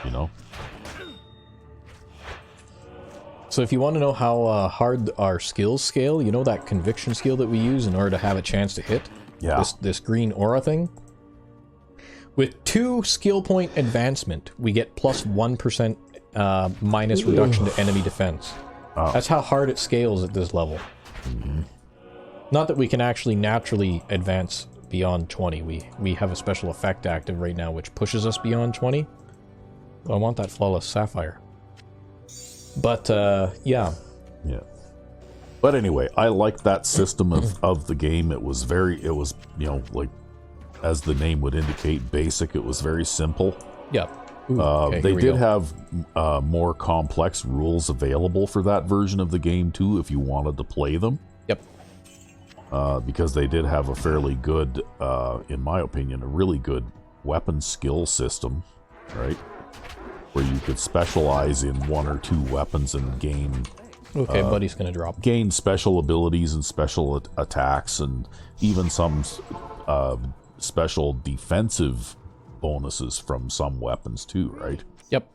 You know? So if you want to know how hard our skills scale, you know that conviction skill that we use in order to have a chance to hit? Yeah. This green aura thing? With 2 skill point advancement, we get plus 1% minus reduction to enemy defense. Oh. That's how hard it scales at this level. Not that we can actually naturally advance beyond 20. We have a special effect active right now which pushes us beyond 20. I want that flawless sapphire. But, yeah. Yeah. But anyway, I liked that system of the game. It was, you know, like, as the name would indicate, basic. It was very simple. Yeah. Ooh, okay, they did have more complex rules available for that version of the game, too, if you wanted to play them. Yep. Because they did have a fairly good, in my opinion, a really good weapon skill system, right? Where you could specialize in 1 or 2 weapons and gain Okay, buddy's gonna drop. gain special abilities and special attacks, and even some special defensive bonuses from some weapons too, right? Yep.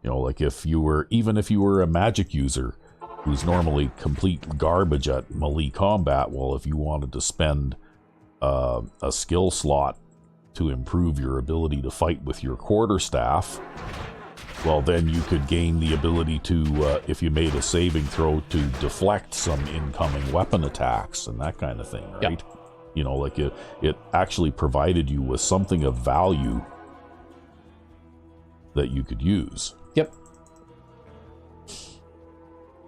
You know, like if you were a magic user who's normally complete garbage at melee combat, well, if you wanted to spend a skill slot to improve your ability to fight with your quarterstaff, well, then you could gain the ability to, if you made a saving throw, to deflect some incoming weapon attacks and that kind of thing, right? Yep. You know, like it actually provided you with something of value that you could use. Yep.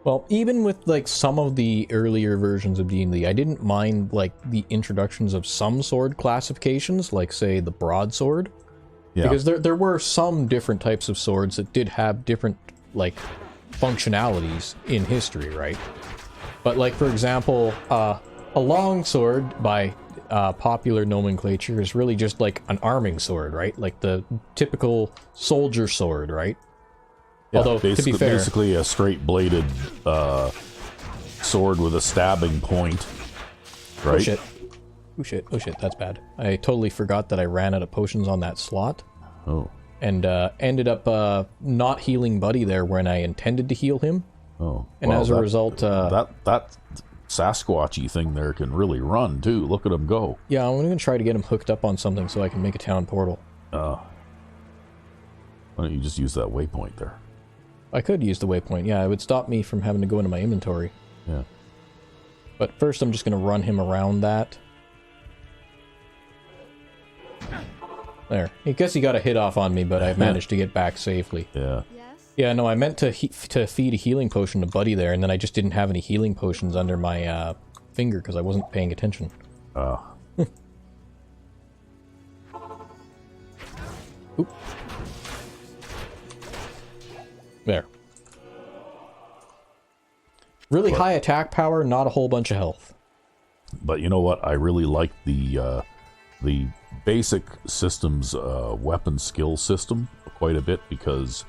Well, even with like some of the earlier versions of D&D, I didn't mind like the introductions of some sword classifications, like say the broadsword. Yeah. Because there were some different types of swords that did have different like functionalities in history, right? But like for example, a long sword by popular nomenclature is really just like an arming sword, right? Like the typical soldier sword, right? Yeah, although to be fair, basically a straight bladed sword with a stabbing point, right? Oh shit. Oh shit, oh shit, that's bad. I totally forgot that I ran out of potions on that slot. Oh. And ended up not healing Buddy there when I intended to heal him. Oh. And well, as a result... that Sasquatchy thing there can really run, too. Look at him go. Yeah, I'm going to try to get him hooked up on something so I can make a town portal. Why don't you just use that waypoint there? I could use the waypoint, yeah. It would stop me from having to go into my inventory. Yeah. But first I'm just going to run him around that. There. I guess he got a hit off on me, but I managed to get back safely. Yeah. Yeah, no, I meant to feed a healing potion to Buddy there, and then I just didn't have any healing potions under my finger because I wasn't paying attention. Oop. There. Really high attack power, not a whole bunch of health. But you know what? I really like the basic system's weapon skill system quite a bit, because,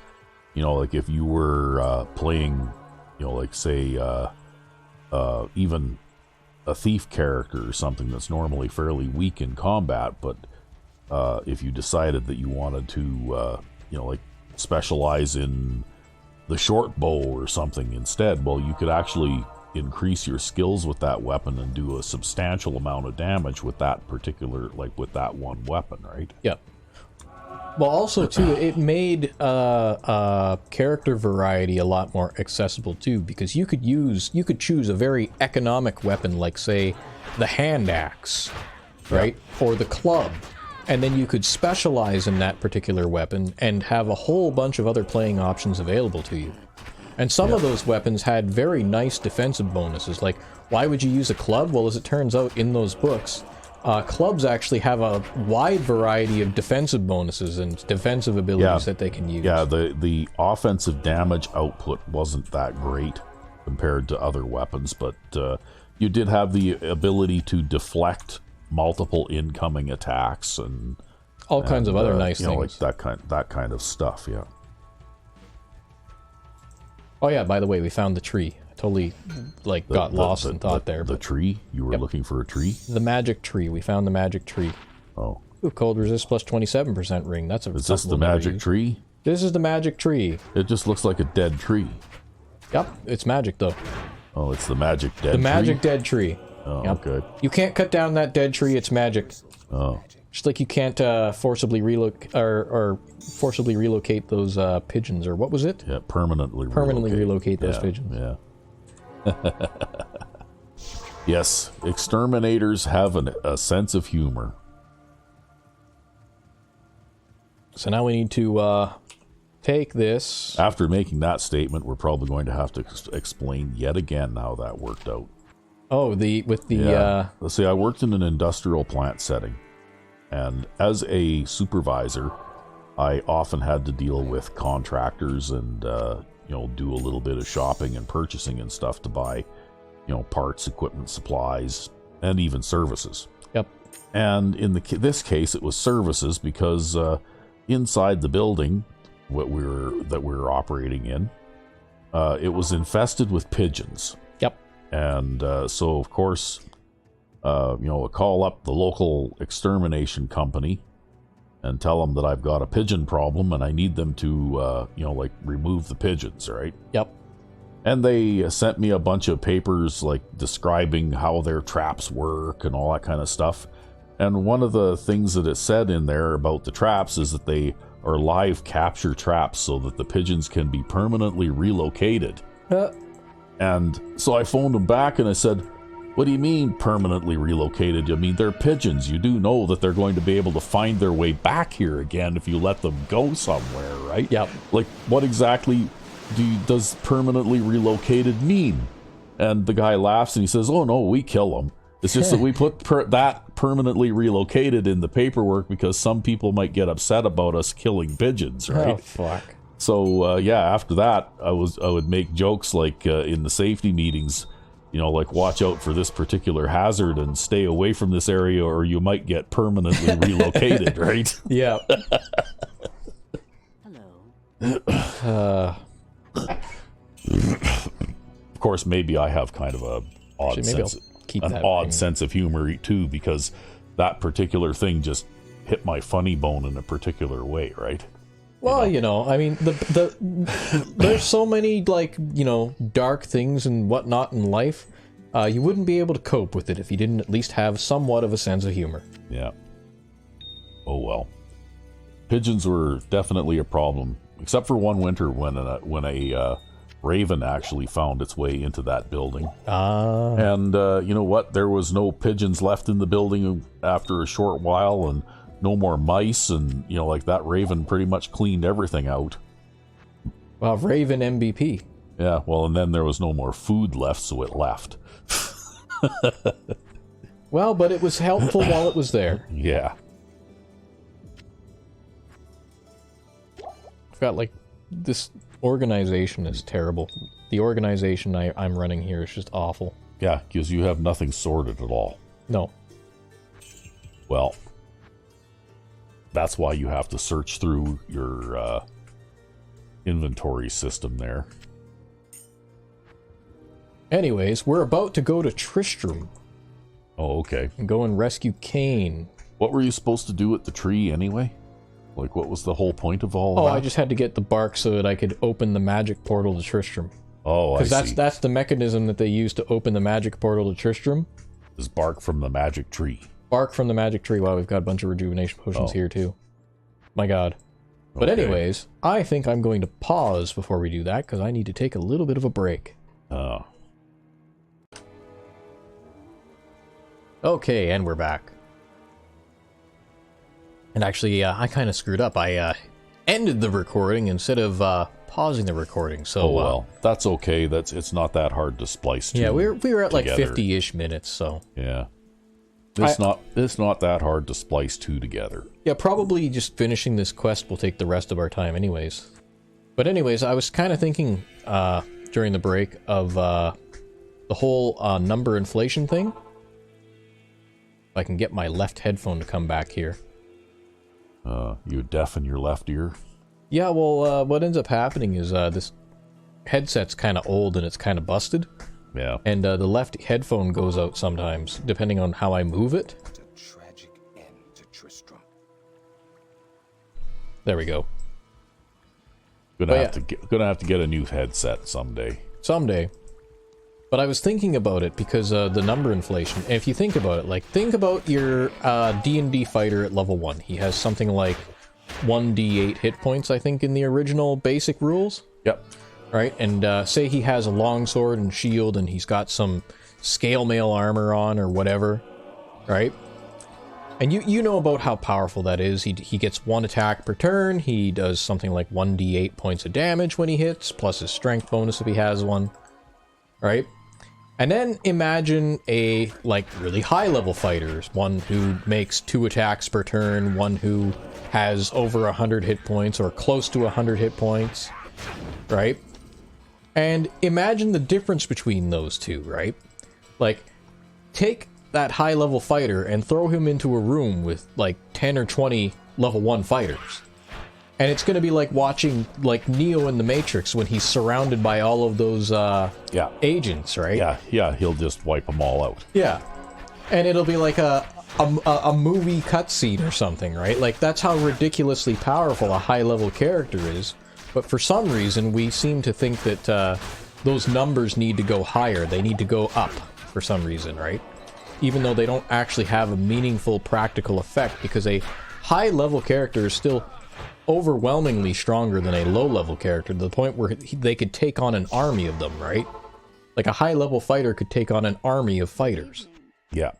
you know, like if you were playing, you know, like say even a thief character or something that's normally fairly weak in combat, but if you decided that you wanted to, you know, like specialize in the short bow or something instead, well, you could actually increase your skills with that weapon and do a substantial amount of damage with that particular, like with that one weapon, right? Yep. Well, also too, it made character variety a lot more accessible too, because you could choose a very economic weapon, like say the hand axe, right, or the club, and then you could specialize in that particular weapon and have a whole bunch of other playing options available to you. And some of those weapons had very nice defensive bonuses. Like, why would you use a club? Well, as it turns out in those books, clubs actually have a wide variety of defensive bonuses and defensive abilities that they can use. Yeah, the offensive damage output wasn't that great compared to other weapons, but you did have the ability to deflect multiple incoming attacks and all kinds of other nice things. Like that kind of stuff, yeah. Oh yeah, by the way, we found the tree. I totally got lost in thought there. The tree? You were looking for a tree? The magic tree. We found the magic tree. Oh. Ooh, cold resist plus 27% ring. That's a... Is this the magic tree? This is the magic tree. It just looks like a dead tree. Yep, it's magic though. Oh, it's the magic dead tree? The magic dead tree. Oh, yep. Okay. You can't cut down that dead tree, it's magic. Oh. Just like you can't forcibly relocate those pigeons, or what was it? Yeah, permanently relocate those pigeons. Yeah. Yes, exterminators have a sense of humor. So now we need to take this. After making that statement, we're probably going to have to explain yet again how that worked out. Oh, let's see, I worked in an industrial plant setting, and as a supervisor, I often had to deal with contractors and do a little bit of shopping and purchasing and stuff to buy, parts, equipment, supplies, and even services. Yep. And in this case, it was services because inside the building that we were operating in, it was infested with pigeons. Yep. And so, of course, I call up the local extermination company and tell them that I've got a pigeon problem and I need them to, remove the pigeons, right? Yep. And they sent me a bunch of papers, like, describing how their traps work and all that kind of stuff. And one of the things that it said in there about the traps is that they are live capture traps so that the pigeons can be permanently relocated. And so I phoned them back and I said, what do you mean permanently relocated? I mean, they're pigeons. You do know that they're going to be able to find their way back here again if you let them go somewhere, right? Yep. Like, what exactly does permanently relocated mean? And the guy laughs and he says, oh no, we kill them. It's just that we put that permanently relocated in the paperwork because some people might get upset about us killing pigeons, right? Oh, fuck. So, after that, I would make jokes like in the safety meetings, like watch out for this particular hazard and stay away from this area or you might get permanently relocated, right? Yeah. Hello. Of course, maybe I have kind of a odd sense of humor too, because that particular thing just hit my funny bone in a particular way, right? Well, I mean, there's so many, dark things and whatnot in life. You wouldn't be able to cope with it if you didn't at least have somewhat of a sense of humor. Yeah. Oh, well. Pigeons were definitely a problem, except for one winter when a raven actually found its way into that building. And you know what? There was no pigeons left in the building after a short while, and no more mice, and that raven pretty much cleaned everything out. Well, Raven MVP. Yeah, well, and then there was no more food left, so it left. Well, but it was helpful while it was there. Yeah. I've got, this organization is terrible. The organization I'm running here is just awful. Yeah, because you have nothing sorted at all. No. Well, that's why you have to search through your inventory system there. Anyways, we're about to go to Tristram. Oh, okay. And go and rescue Cain. What were you supposed to do at the tree anyway? Like, what was the whole point of all of that? I just had to get the bark so that I could open the magic portal to Tristram. Oh, I see. Because that's the mechanism that they use to open the magic portal to Tristram. Is bark from the magic tree. Bark from the magic tree. Wow, we've got a bunch of rejuvenation potions here, too. My god. But anyways, I think I'm going to pause before we do that, because I need to take a little bit of a break. Okay, and we're back. And actually, I kind of screwed up. I ended the recording instead of pausing the recording. So, well, that's okay. It's not that hard to splice. Yeah, we were at like 50-ish minutes. So yeah, it's not that hard to splice two together. Yeah, probably just finishing this quest will take the rest of our time, anyways. But anyways, I was kind of thinking during the break of the whole number inflation thing. If I can get my left headphone to come back here. You deaf in your left ear? Yeah, well, what ends up happening is this headset's kind of old and it's kind of busted. Yeah. And the left headphone goes out sometimes, depending on how I move it. A tragic end to Tristram. There we go. Gonna have to get a new headset someday. Someday. But I was thinking about it because the number inflation. And if you think about it, think about your D&D fighter at level 1. He has something like 1d8 hit points, I think, in the original basic rules. Yep. Right? And say he has a longsword and shield and he's got some scale mail armor on or whatever. Right? And you know about how powerful that is. He gets 1 attack per turn. He does something like 1d8 points of damage when he hits, plus his strength bonus if he has one. Right? And then imagine a, really high-level fighters. One who makes 2 attacks per turn, one who has over 100 hit points, or close to 100 hit points, right? And imagine the difference between those two, right? Take that high-level fighter and throw him into a room with, 10 or 20 level 1 fighters. And it's going to be like watching, like, Neo in the Matrix when he's surrounded by all of those agents, right? Yeah, he'll just wipe them all out. Yeah. And it'll be like a movie cutscene or something, right? Like, that's how ridiculously powerful a high-level character is. But for some reason, we seem to think that those numbers need to go higher. They need to go up for some reason, right? Even though they don't actually have a meaningful practical effect, because a high-level character is still overwhelmingly stronger than a low-level character, to the point where they could take on an army of them, right? Like, a high-level fighter could take on an army of fighters. Yeah.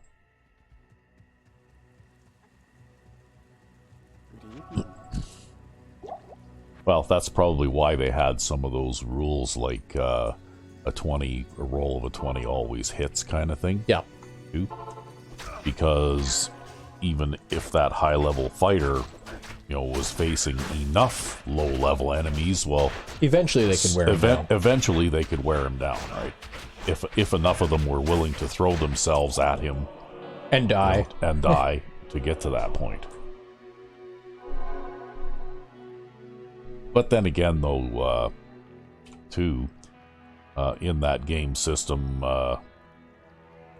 Well, that's probably why they had some of those rules, like a roll of a 20 always hits kind of thing. Yeah. Too. Because even if that high-level fighter, was facing enough low-level enemies, well, eventually they could wear him down. Eventually they could wear him down, right? If enough of them were willing to throw themselves at him and die, to get to that point. But then again, though, in that game system,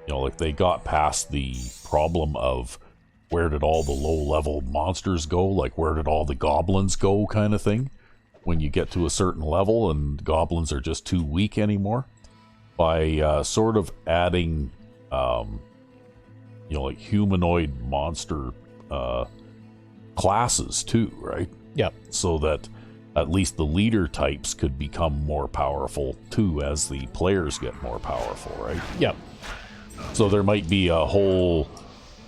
like, they got past the problem of where did all the low-level monsters go, like where did all the goblins go kind of thing, when you get to a certain level and goblins are just too weak anymore, by sort of adding, like humanoid monster classes too, right? Yep. So that at least the leader types could become more powerful too as the players get more powerful, right? Yep. So there might be a whole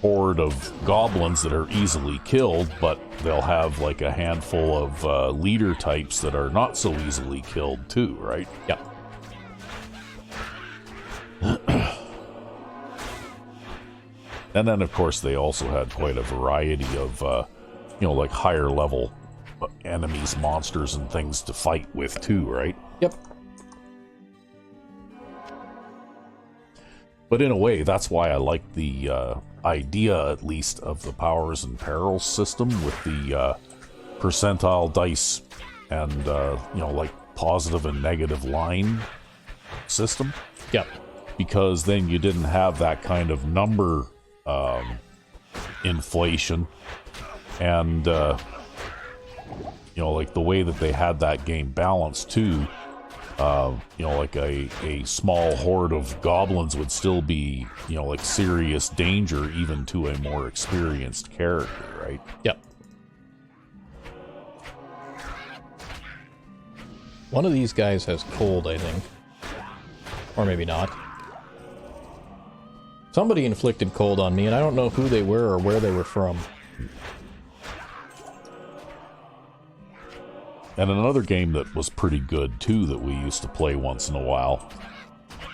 horde of goblins that are easily killed, but they'll have like a handful of leader types that are not so easily killed too, right? Yep. And then, of course, they also had quite a variety of, like higher level enemies, monsters, and things to fight with too, right? Yep. But in a way, that's why I like the idea, at least, of the powers and perils system with the percentile dice and, like positive and negative line system. Yep. Because then you didn't have that kind of number inflation, and like the way that they had that game balanced too, like a small horde of goblins would still be, like serious danger even to a more experienced character, right? Yep. One of these guys has cold, I think. Or maybe not. Somebody inflicted cold on me, and I don't know who they were or where they were from. And another game that was pretty good, too, that we used to play once in a while.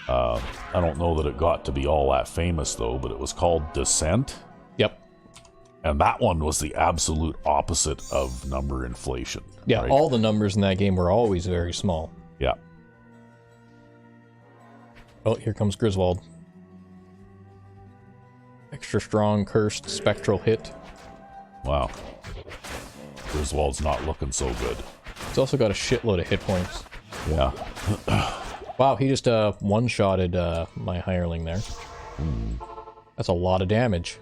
I don't know that it got to be all that famous, though, but it was called Descent. Yep. And that one was the absolute opposite of number inflation. Yeah, right? All the numbers in that game were always very small. Yeah. Oh, here comes Griswold. Extra strong, cursed, spectral hit. Wow. Griswold's not looking so good. He's also got a shitload of hit points. Yeah. Wow, he just one-shotted my hireling there. That's a lot of damage.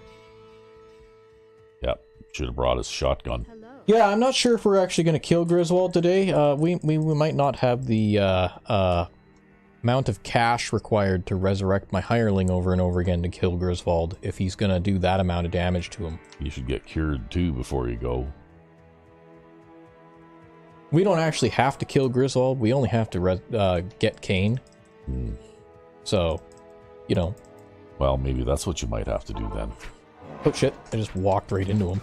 Yep. Should have brought his shotgun. Yeah, I'm not sure if we're actually going to kill Griswold today. We might not have the amount of cash required to resurrect my hireling over and over again to kill Griswold if he's going to do that amount of damage to him. You should get cured too before you go. We don't actually have to kill Griswold. We only have to get Cain. So, Well, maybe that's what you might have to do then. Oh shit, I just walked right into him.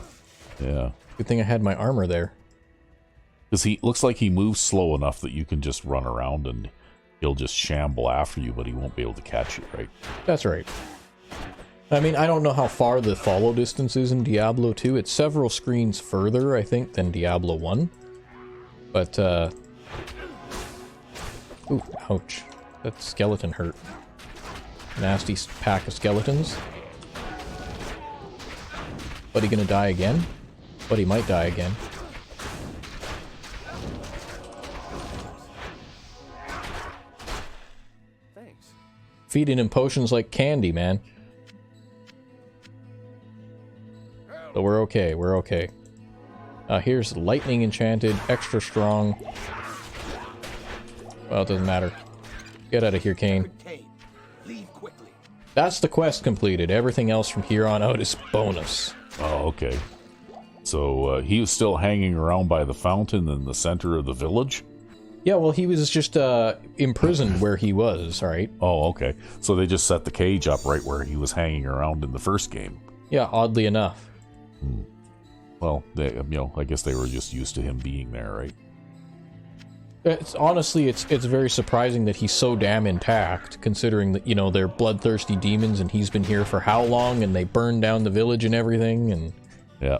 Yeah. Good thing I had my armor there. Because he looks like he moves slow enough that you can just run around and he'll just shamble after you, but he won't be able to catch you, right? That's right. I mean, I don't know how far the follow distance is in Diablo 2. It's several screens further, I think, than Diablo 1. But, ooh, ouch. That skeleton hurt. Nasty pack of skeletons. But he gonna die again? But he might die again. feeding him potions like candy, man. So we're okay, we're okay. Here's lightning enchanted, extra strong. Well, it doesn't matter. Get out of here, Cain. Cain, leave quickly. That's the quest completed. Everything else from here on out is bonus. Oh, okay. So he was still hanging around by the fountain in the center of the village? Yeah, well, he was just imprisoned where he was, right? Oh, okay. So they just set the cage up right where he was hanging around in the first game. Yeah, oddly enough. Well, they, I guess they were just used to him being there, right? Honestly, it's very surprising that he's so damn intact, considering that, they're bloodthirsty demons and he's been here for how long, and they burned down the village and everything, and... Yeah.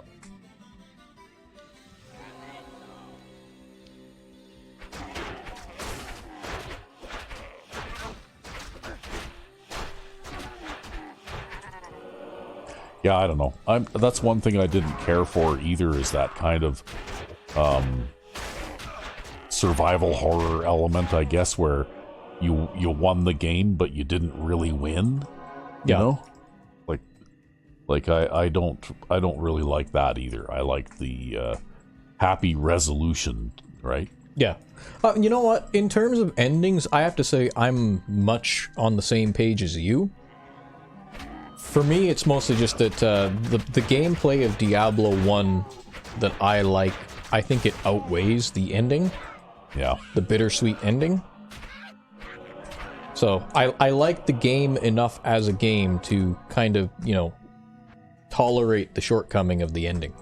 Yeah, I don't know. That's one thing I didn't care for either, is that kind of survival horror element, I guess, where you won the game but you didn't really win. You know? Like I don't really like that either. I like the happy resolution, right? Yeah. You know what? In terms of endings, I have to say I'm much on the same page as you. For me, it's mostly just that the gameplay of Diablo 1 that I like, I think it outweighs the ending. Yeah. The bittersweet ending. So, I like the game enough as a game to kind of, tolerate the shortcoming of the ending.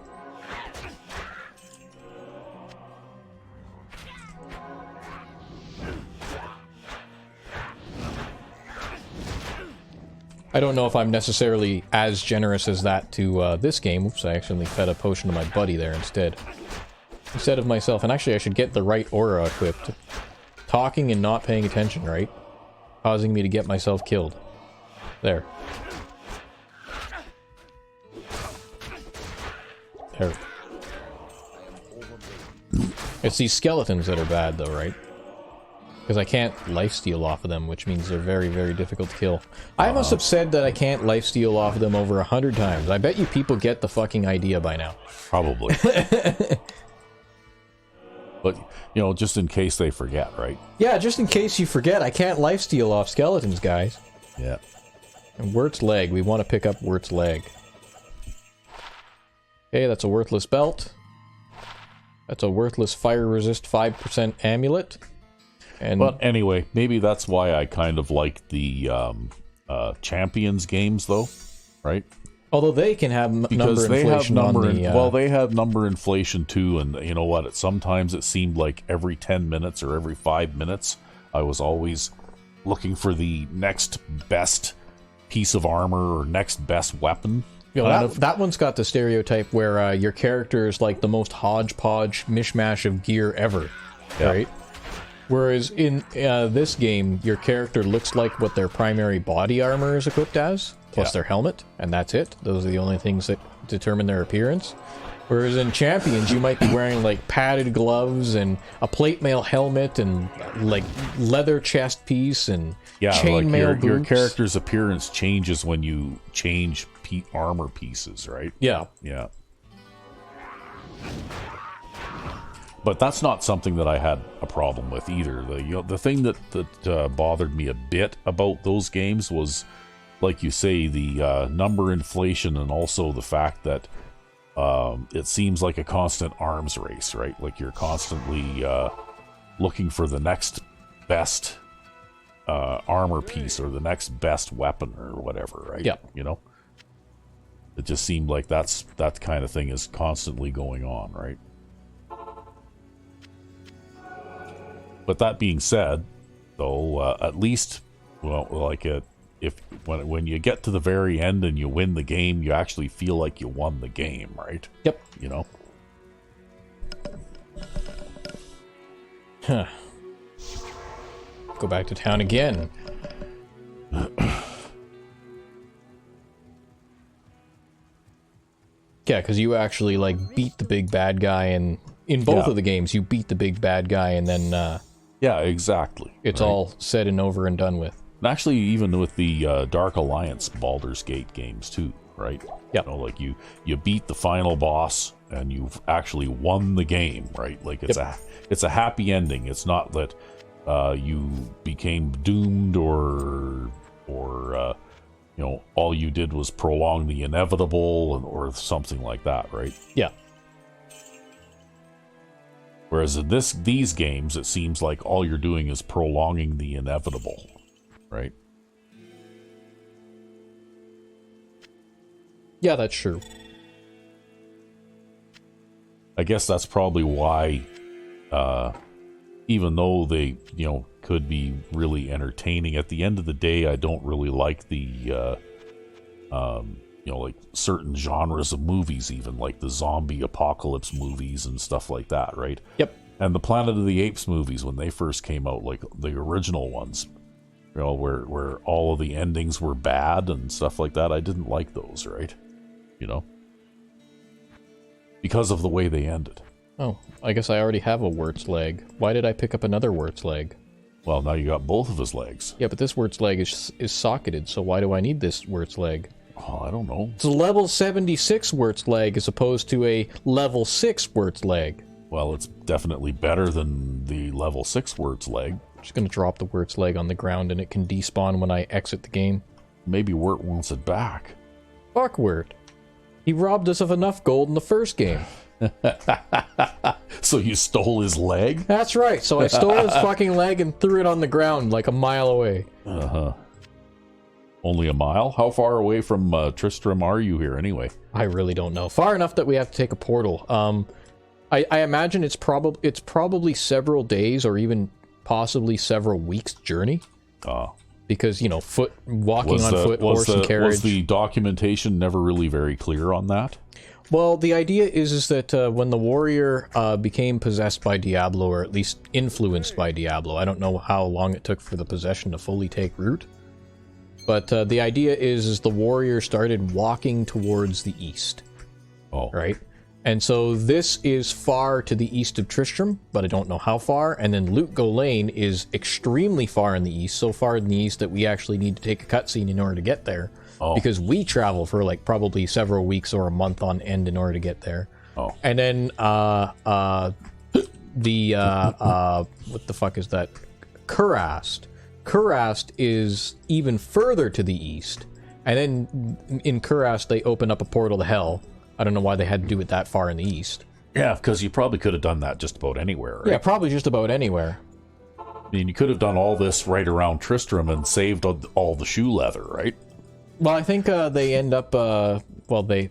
I don't know if I'm necessarily as generous as that to this game. Oops, I accidentally fed a potion to my buddy there instead. Instead of myself. And actually, I should get the right aura equipped. Talking and not paying attention, right? Causing me to get myself killed. There. There. It's these skeletons that are bad, though, right? Because I can't lifesteal off of them, which means they're very, very difficult to kill. I must have said that I can't lifesteal off of them over 100 times. I bet you people get the fucking idea by now. Probably. But, just in case they forget, right? Yeah, just in case you forget, I can't lifesteal off skeletons, guys. Yeah. And Wirt's leg. We want to pick up Wirt's leg. Okay, that's a worthless belt. That's a worthless fire resist 5% amulet. But anyway, maybe that's why I kind of like the Champions games, though, right? Although they can have because number inflation they have number inflation too, and you know what? Sometimes it seemed like every 10 minutes or every 5 minutes, I was always looking for the next best piece of armor or next best weapon. That one's got the stereotype where your character is like the most hodgepodge mishmash of gear ever, right? Whereas in this game, your character looks like what their primary body armor is equipped as, plus their helmet, and that's it. Those are the only things that determine their appearance. Whereas in Champions, you might be wearing like padded gloves and a plate mail helmet and like leather chest piece and chainmail boots. Your character's appearance changes when you change armor pieces, right? Yeah. Yeah. But that's not something that I had a problem with either. The thing that bothered me a bit about those games was, like you say, the number inflation, and also the fact that it seems like a constant arms race, right? Like you're constantly looking for the next best armor piece or the next best weapon or whatever, right? Yeah. It just seemed like that kind of thing is constantly going on, right? But that being said, though, at least, when you get to the very end and you win the game, you actually feel like you won the game, right? Yep. Huh. Go back to town again. Yeah, because you actually beat the big bad guy, and in both of the games, you beat the big bad guy, and then yeah, exactly. It's all said and over and done with. And actually, even with the Dark Alliance Baldur's Gate games too, right? Yep. You know, like you beat the final boss and you've actually won the game, right? Like it's a happy ending. It's not that you became doomed or you know, all you did was prolong the inevitable or something like that, right? Yeah. Whereas in these games, it seems like all you're doing is prolonging the inevitable, right? Yeah, that's true. I guess that's probably why, even though they, you know, could be really entertaining, at the end of the day, I don't really like the, you know, like certain genres of movies, even like the zombie apocalypse movies and stuff like that, right? Yep. And the Planet of the Apes movies, when they first came out, like the original ones, you know, where all of the endings were bad and stuff like that, I didn't like those, right? You know? Because of the way they ended. Oh, I guess I already have a Wirt's leg. Why did I pick up another Wirt's leg? Well, now you got both of his legs. Yeah, but this Wirt's leg is socketed, so why do I need this Wirt's leg? Oh, I don't know. It's a level 76 Wirt's leg as opposed to a level 6 Wirt's leg. Well, it's definitely better than the level 6 Wirt's leg. I'm just gonna drop the Wirt's leg on the ground and it can despawn when I exit the game. Maybe Wirt wants it back. Fuck Wirt. He robbed us of enough gold in the first game. So you stole his leg? That's right, so I stole his fucking leg and threw it on the ground like a mile away. Uh-huh. Only a mile? How far away from Tristram are you here anyway? I really don't know. Far enough that we have to take a portal. I imagine it's probably several days or even possibly several weeks journey. Because, you know, walking on foot, horse and carriage. Was the documentation never really very clear on that? Well, the idea is that when the warrior became possessed by Diablo, or at least influenced by Diablo, I don't know how long it took for the possession to fully take root, but the idea is the warrior started walking towards the east. Oh. Right? And so this is far to the east of Tristram, but I don't know how far. And then Lutgo Lane is extremely far in the east, so far in the east that we actually need to take a cutscene in order to get there. Oh. Because we travel for like probably several weeks or a month on end in order to get there. Oh. And then what the fuck is that? Kurast. Kurast is even further to the east. And then in Kurast they open up a portal to hell. I don't know why they had to do it that far in the east. Yeah, because you probably could have done that just about anywhere, right? Yeah, probably just about anywhere. I mean, you could have done all this right around Tristram and saved all the shoe leather, right? Well, I think they end up, they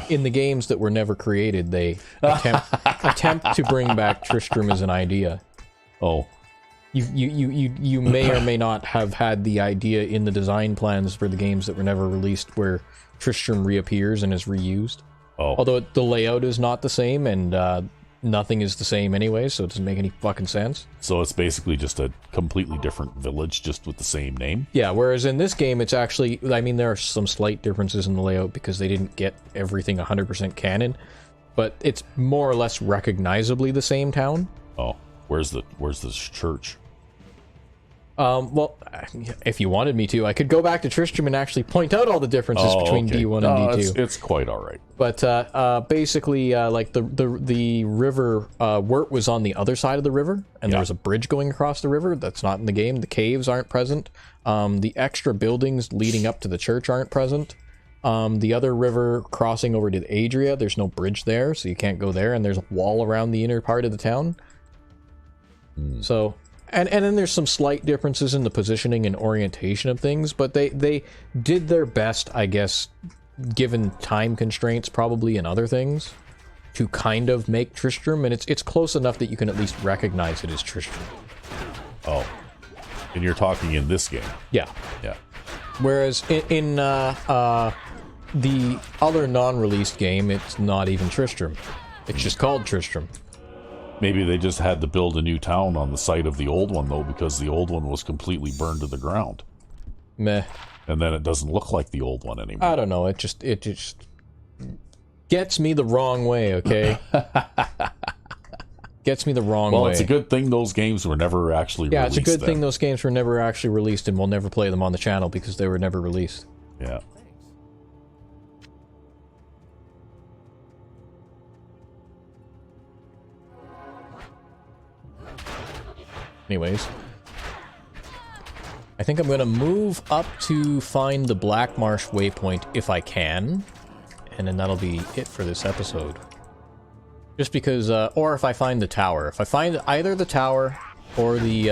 in the games that were never created, they attempt to bring back Tristram as an idea. Oh. You may or may not have had the idea in the design plans for the games that were never released where Tristram reappears and is reused. Oh. Although the layout is not the same and nothing is the same anyway, so it doesn't make any fucking sense. So it's basically just a completely different village, just with the same name? Yeah, whereas in this game, it's actually, I mean, there are some slight differences in the layout because they didn't get everything 100% canon, but it's more or less recognizably the same town. Oh, where's the church? Well, if you wanted me to, I could go back to Tristram and actually point out all the differences between okay. D1 and D2. It's quite all right. But basically, like the river, Wirt was on the other side of the river, and there was a bridge going across the river. That's not in the game. The caves aren't present. The extra buildings leading up to the church aren't present. The other river crossing over to Adria, there's no bridge there, so you can't go there, and there's a wall around the inner part of the town. So... And then there's some slight differences in the positioning and orientation of things, but they did their best, I guess, given time constraints probably and other things, to kind of make Tristram, and it's close enough that you can at least recognize it as Tristram. Oh. And you're talking in this game? Yeah. Yeah. Whereas in the other non-released game, it's not even Tristram. It's just called Tristram. Maybe they just had to build a new town on the site of the old one, though, because the old one was completely burned to the ground. Meh. And then it doesn't look like the old one anymore. I don't know. It just gets me the wrong way, okay? gets me the wrong way. Well, it's a good thing those games were never actually released. Yeah, it's a good thing those games were never actually released, and we'll never play them on the channel because they were never released. Yeah. Anyways, I think I'm going to move up to find the Black Marsh waypoint if I can, and then that'll be it for this episode. Just because, or if I find the tower. If I find either the tower or the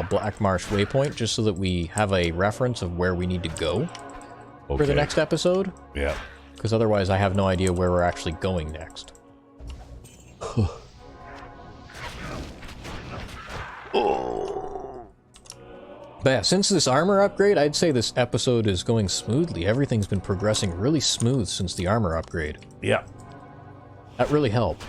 Black Marsh waypoint, just so that we have a reference of where we need to go for the next episode. Yeah. Because otherwise I have no idea where we're actually going next. But yeah, since this armor upgrade, I'd say this episode is going smoothly. Everything's been progressing really smooth since the armor upgrade. Yeah. That really helped.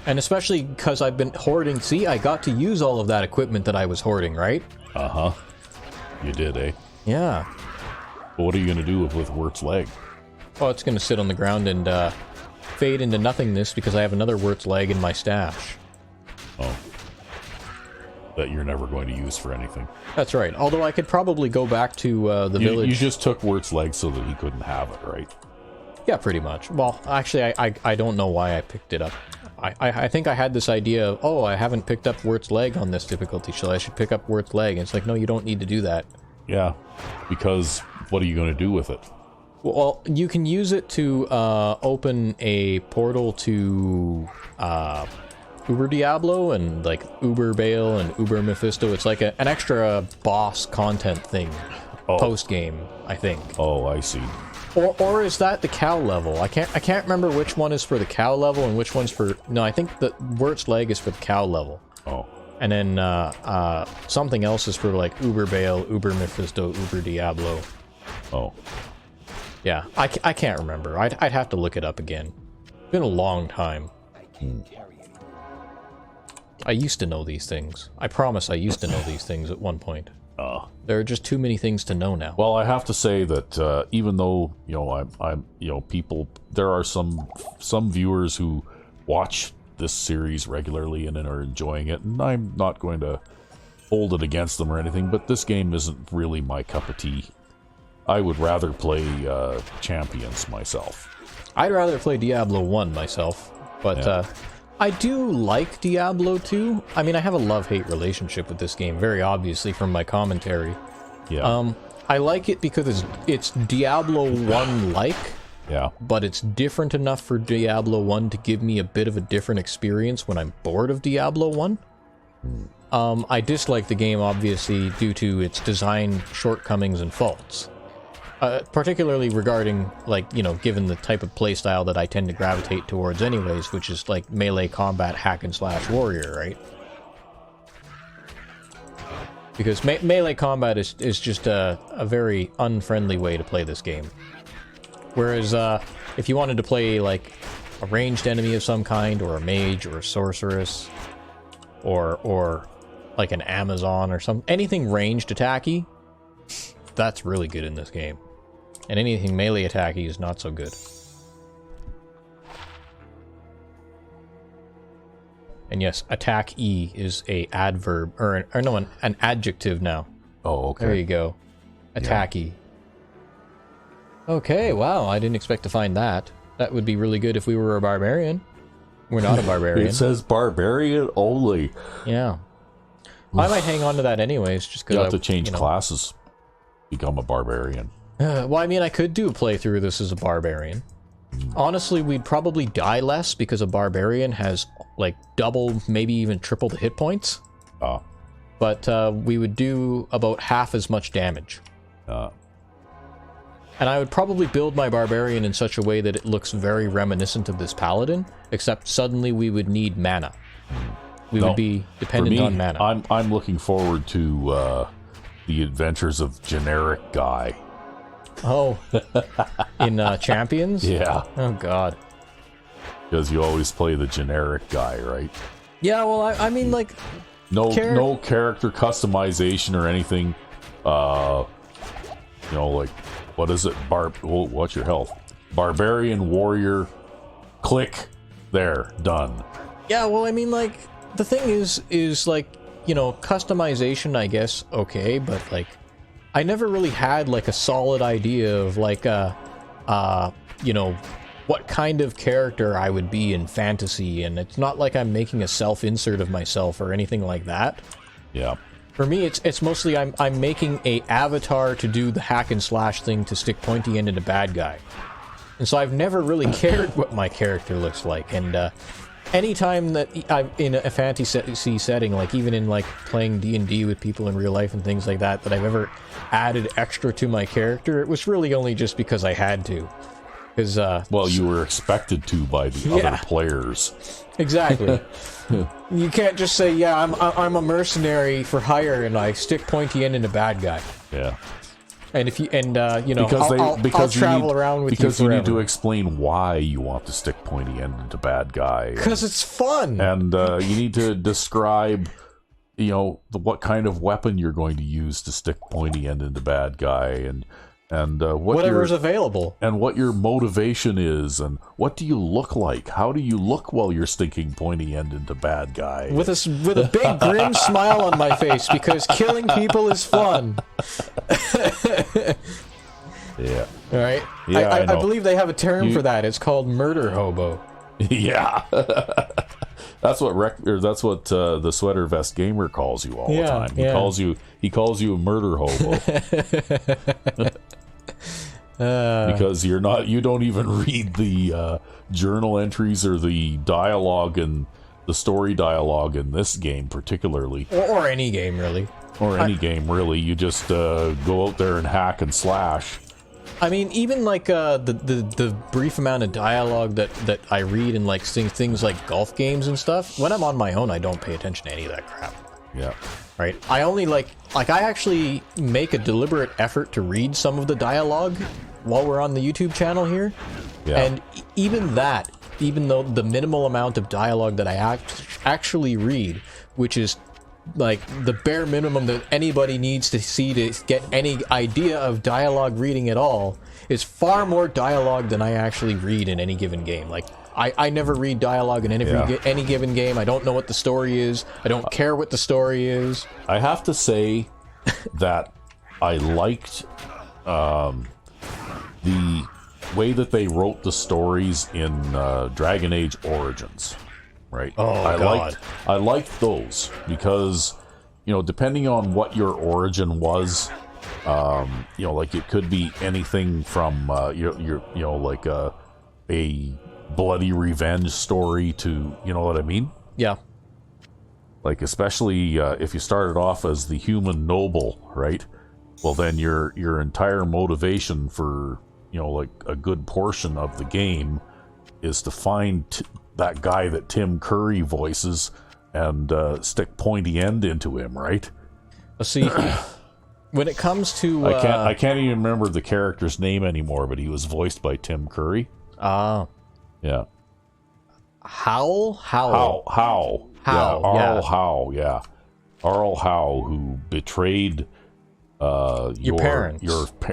And especially because I've been hoarding... See, I got to use all of that equipment that I was hoarding, right? Uh-huh. You did, eh? Yeah. But what are you going to do with Wirt's leg? Oh, it's going to sit on the ground and fade into nothingness because I have another Wirt's leg in my stash. Oh. That you're never going to use for anything. That's right. Although I could probably go back to the village. You just took Wirt's leg so that he couldn't have it, right? Yeah, pretty much. Well, actually, I don't know why I picked it up. I think I had this idea of, oh, I haven't picked up Wirt's leg on this difficulty, so I should pick up Wirt's leg. And it's like, no, you don't need to do that. Yeah, because what are you going to do with it? Well, you can use it to open a portal to Uber Diablo and like Uber Bale and Uber Mephisto. It's like an extra boss content thing post-game, I think. Oh, I see. Or is that the cow level? I can't remember which one is for the cow level and which one's for... No, I think the Wirt's leg is for the cow level. Oh. And then something else is for like Uber Bale, Uber Mephisto, Uber Diablo. Oh. Yeah, I can't remember. I'd have to look it up again. It's been a long time. I used to know these things. I promise I used to know these things at one point. There are just too many things to know now. Well, I have to say that even though I'm people, there are some viewers who watch this series regularly and are enjoying it, and I'm not going to hold it against them or anything. But this game isn't really my cup of tea. I would rather play Champions myself. I'd rather play Diablo 1 myself, but I do like Diablo 2. I mean, I have a love-hate relationship with this game, very obviously from my commentary. Yeah. I like it because it's Diablo 1-like, yeah, but it's different enough for Diablo 1 to give me a bit of a different experience when I'm bored of Diablo 1. I dislike the game, obviously, due to its design shortcomings and faults. Particularly regarding, like, given the type of playstyle that I tend to gravitate towards anyways, which is, like, melee combat hack-and-slash warrior, right? Because melee combat is just a very unfriendly way to play this game. Whereas, if you wanted to play, like, a ranged enemy of some kind, or a mage, or a sorceress, or like, an Amazon, or anything ranged attacky, that's really good in this game. And anything melee attacky is not so good. And yes, attack E is a adverb, or no, an adjective now. Oh, okay. There you go. Attacky. Yeah. Okay, wow, I didn't expect to find that. That would be really good if we were a barbarian. We're not a barbarian. It says barbarian only. Yeah. I might hang on to that anyways, just because you have to change classes. Become a barbarian. Well, I mean, I could do a playthrough of this as a barbarian. Honestly, we'd probably die less because a barbarian has, like, double, maybe even triple the hit points. But we would do about half as much damage. And I would probably build my barbarian in such a way that it looks very reminiscent of this paladin, except suddenly we would need mana. We would be dependent on mana. I'm looking forward to the adventures of generic guy. Oh, in Champions? Yeah. Oh, God. Because you always play the generic guy, right? Yeah, well, I mean, like... No character customization or anything. Like, what is it? What's your health? Barbarian, warrior, click, there, done. Yeah, well, I mean, like, the thing is like, you know, customization, I guess, okay, but, like, I never really had, like, a solid idea of, like, you know, what kind of character I would be in fantasy, and it's not like I'm making a self-insert of myself or anything like that. Yeah. For me, it's mostly I'm making a avatar to do the hack and slash thing to stick pointy end into bad guy. And so I've never really cared what my character looks like, and, anytime that I'm in a fantasy setting, like even in like playing D&D with people in real life and things like that, that I've ever added extra to my character, it was really only just because I had to. Because well, you were expected to by the other players. Exactly. You can't just say, yeah, I'm a mercenary for hire and I stick pointy end into bad guy. Yeah. And if you you know, because I'll travel around with you because you forever. need to explain why you want to stick pointy end into bad guy. Because it's fun. And you need to describe, you know, what kind of weapon you're going to use to stick pointy end into bad guy, and whatever's available, and what your motivation is, and what do you look like? How do you look while you're sticking pointy end into bad guy? With a big grim smile on my face, because killing people is fun. Yeah. All right. Yeah, I believe they have a term for that. It's called murder hobo. Yeah. That's what the Sweater Vest Gamer calls you all the time. He calls you a murder hobo. Because you don't even read the journal entries or the dialogue and the story dialogue in this game particularly, or any game really, game really. You just go out there and hack and slash. I mean, even like the brief amount of dialogue that I read in like things like golf games and stuff, when I'm on my own, I don't pay attention to any of that crap. Yeah. Right. I only like I actually make a deliberate effort to read some of the dialogue while we're on the YouTube channel here. Yeah. And even though the minimal amount of dialogue that I actually read, which is like the bare minimum that anybody needs to see to get any idea of dialogue reading at all, is far more dialogue than I actually read in any given game. Like, I never read dialogue in any given game. I don't know what the story is. I don't care what the story is. I have to say that I liked the way that they wrote the stories in Dragon Age Origins, right? Oh, I liked those because, you know, depending on what your origin was, you know, like it could be anything from you know, like a bloody revenge story to, you know what I mean? Yeah. Like, especially if you started off as the human noble, right? Well, then your entire motivation for, you know, like a good portion of the game is to find that guy that Tim Curry voices and stick pointy end into him, right? See, when it comes to I can't even remember the character's name anymore, but he was voiced by Tim Curry. Yeah. Howl. Yeah, Arl Howe, yeah. Arl Howe, who betrayed your parents,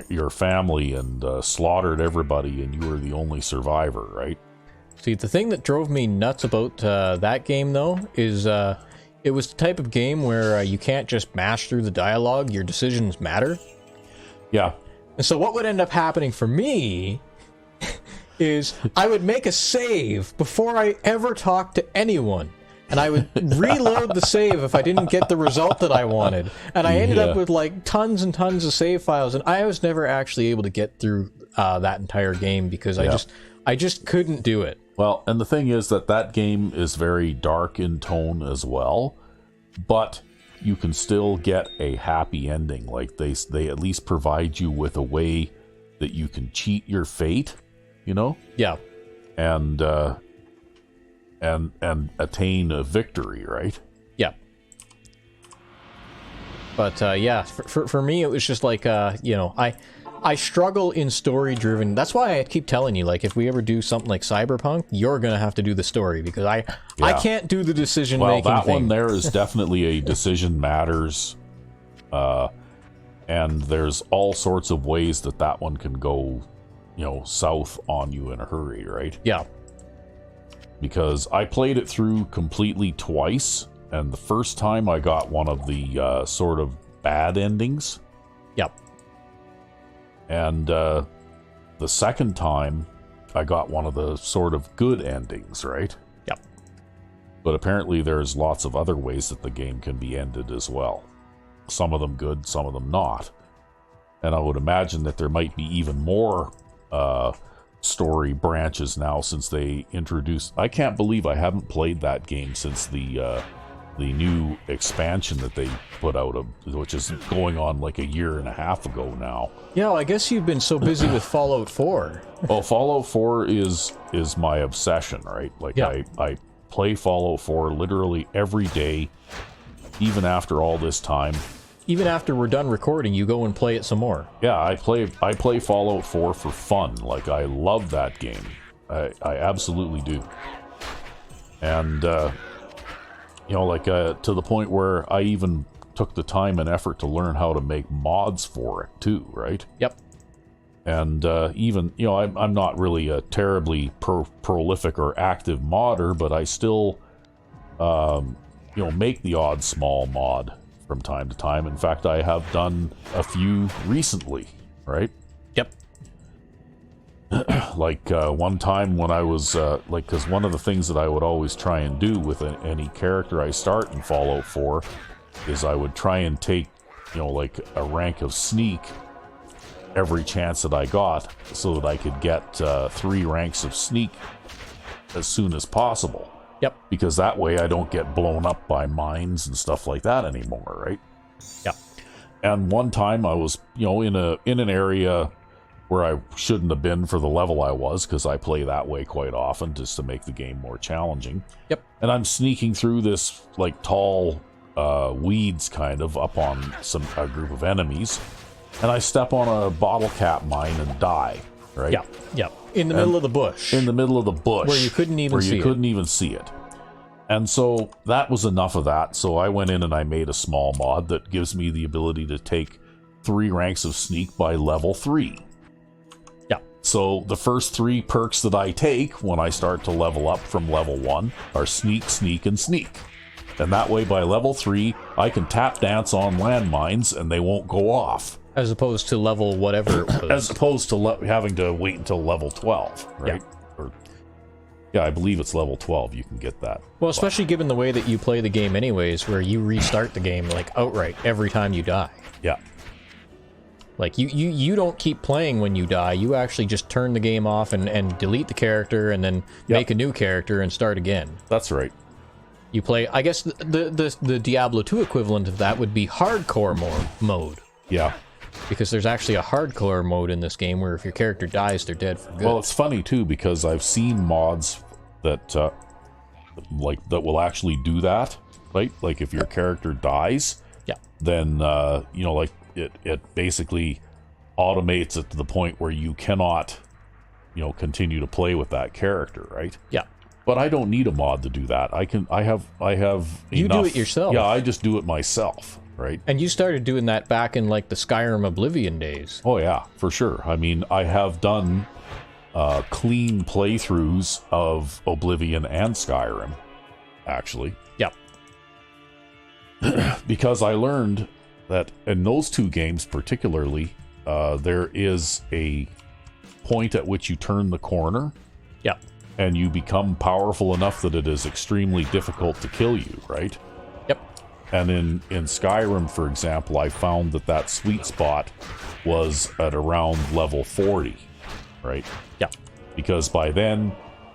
your family, and slaughtered everybody, and you were the only survivor, right? See, the thing that drove me nuts about that game, though, is it was the type of game where you can't just mash through the dialogue. Your decisions matter. Yeah. And so what would end up happening for me is I would make a save before I ever talked to anyone. And I would reload the save if I didn't get the result that I wanted. And I ended up with like tons and tons of save files, and I was never actually able to get through that entire game because I just couldn't do it. Well, and the thing is that game is very dark in tone as well, but you can still get a happy ending. Like they at least provide you with a way that you can cheat your fate, you know? Yeah. And attain a victory, right? Yeah. But yeah, for me it was just like you know, I struggle in story-driven. That's why I keep telling you, like, if we ever do something like Cyberpunk, you're gonna have to do the story because I can't do the decision-making Well, that thing. one there is definitely a decision matters, and there's all sorts of ways that one can go, you know, south on you in a hurry, right? Yeah. because I played it through completely twice, and the first time I got one of the sort of bad endings. Yep. And the second time I got one of the sort of good endings, right? Yep. But apparently there's lots of other ways that the game can be ended as well. Some of them good, some of them not. And I would imagine that there might be even more story branches now since they introduced... I can't believe I haven't played that game since the new expansion that they put out, which is going on like a year and a half ago now. Yeah, well, I guess you've been so busy with Fallout 4. Well, Fallout 4 is my obsession, right? Like, yeah. I play Fallout 4 literally every day, even after all this time. Even after we're done recording, you go and play it some more. Yeah, I play Fallout 4 for fun. Like, I love that game. I absolutely do. And, you know, like, to the point where I even took the time and effort to learn how to make mods for it, too, right? Yep. And even, you know, I'm not really a terribly prolific or active modder, but I still, you know, make the odd small mod from time to time. In fact, I have done a few recently, right? Yep. Like one time when I was, like, because one of the things that I would always try and do with any character I start in Fallout 4 is I would try and take, you know, like a rank of sneak every chance that I got so that I could get 3 ranks of sneak as soon as possible. Yep. Because that way I don't get blown up by mines and stuff like that anymore, right? Yep. And one time I was, you know, in an area where I shouldn't have been for the level I was, because I play that way quite often just to make the game more challenging. Yep. And I'm sneaking through this like tall weeds kind of up on a group of enemies, and I step on a bottle cap mine and die. Right? Yep. Yep. In the middle of the bush. In the middle of the bush. Where you couldn't even see it. And so that was enough of that. So I went in and I made a small mod that gives me the ability to take 3 ranks of sneak by level 3. Yeah. So the first 3 perks that I take when I start to level up from level 1 are sneak, sneak, and sneak. And that way by level 3, I can tap dance on landmines and they won't go off. As opposed to level whatever it was. As opposed to having to wait until level 12, right? Yeah. Yeah, I believe it's level 12 you can get that. Well, especially given the way that you play the game anyways, where you restart the game, like, outright every time you die. Yeah. Like, you don't keep playing when you die. You actually just turn the game off and delete the character and then make a new character and start again. That's right. You play, I guess the Diablo 2 equivalent of that would be hardcore mode. Yeah. Because there's actually a hardcore mode in this game where if your character dies, they're dead for good. Well, it's funny too because I've seen mods that that will actually do that, right? Like if your character dies, then you know, like it basically automates it to the point where you cannot, you know, continue to play with that character, right? Yeah. But I don't need a mod to do that. I have You enough. do it yourself. Yeah, I just do it myself. Right. And you started doing that back in like the Skyrim Oblivion days. Oh yeah, for sure. I mean, I have done clean playthroughs of Oblivion and Skyrim, actually. Yep. Because I learned that in those 2 games particularly, there is a point at which you turn the corner. Yep. And you become powerful enough that it is extremely difficult to kill you, right? And in Skyrim, for example, I found that sweet spot was at around level 40, right? Yeah. Because by then,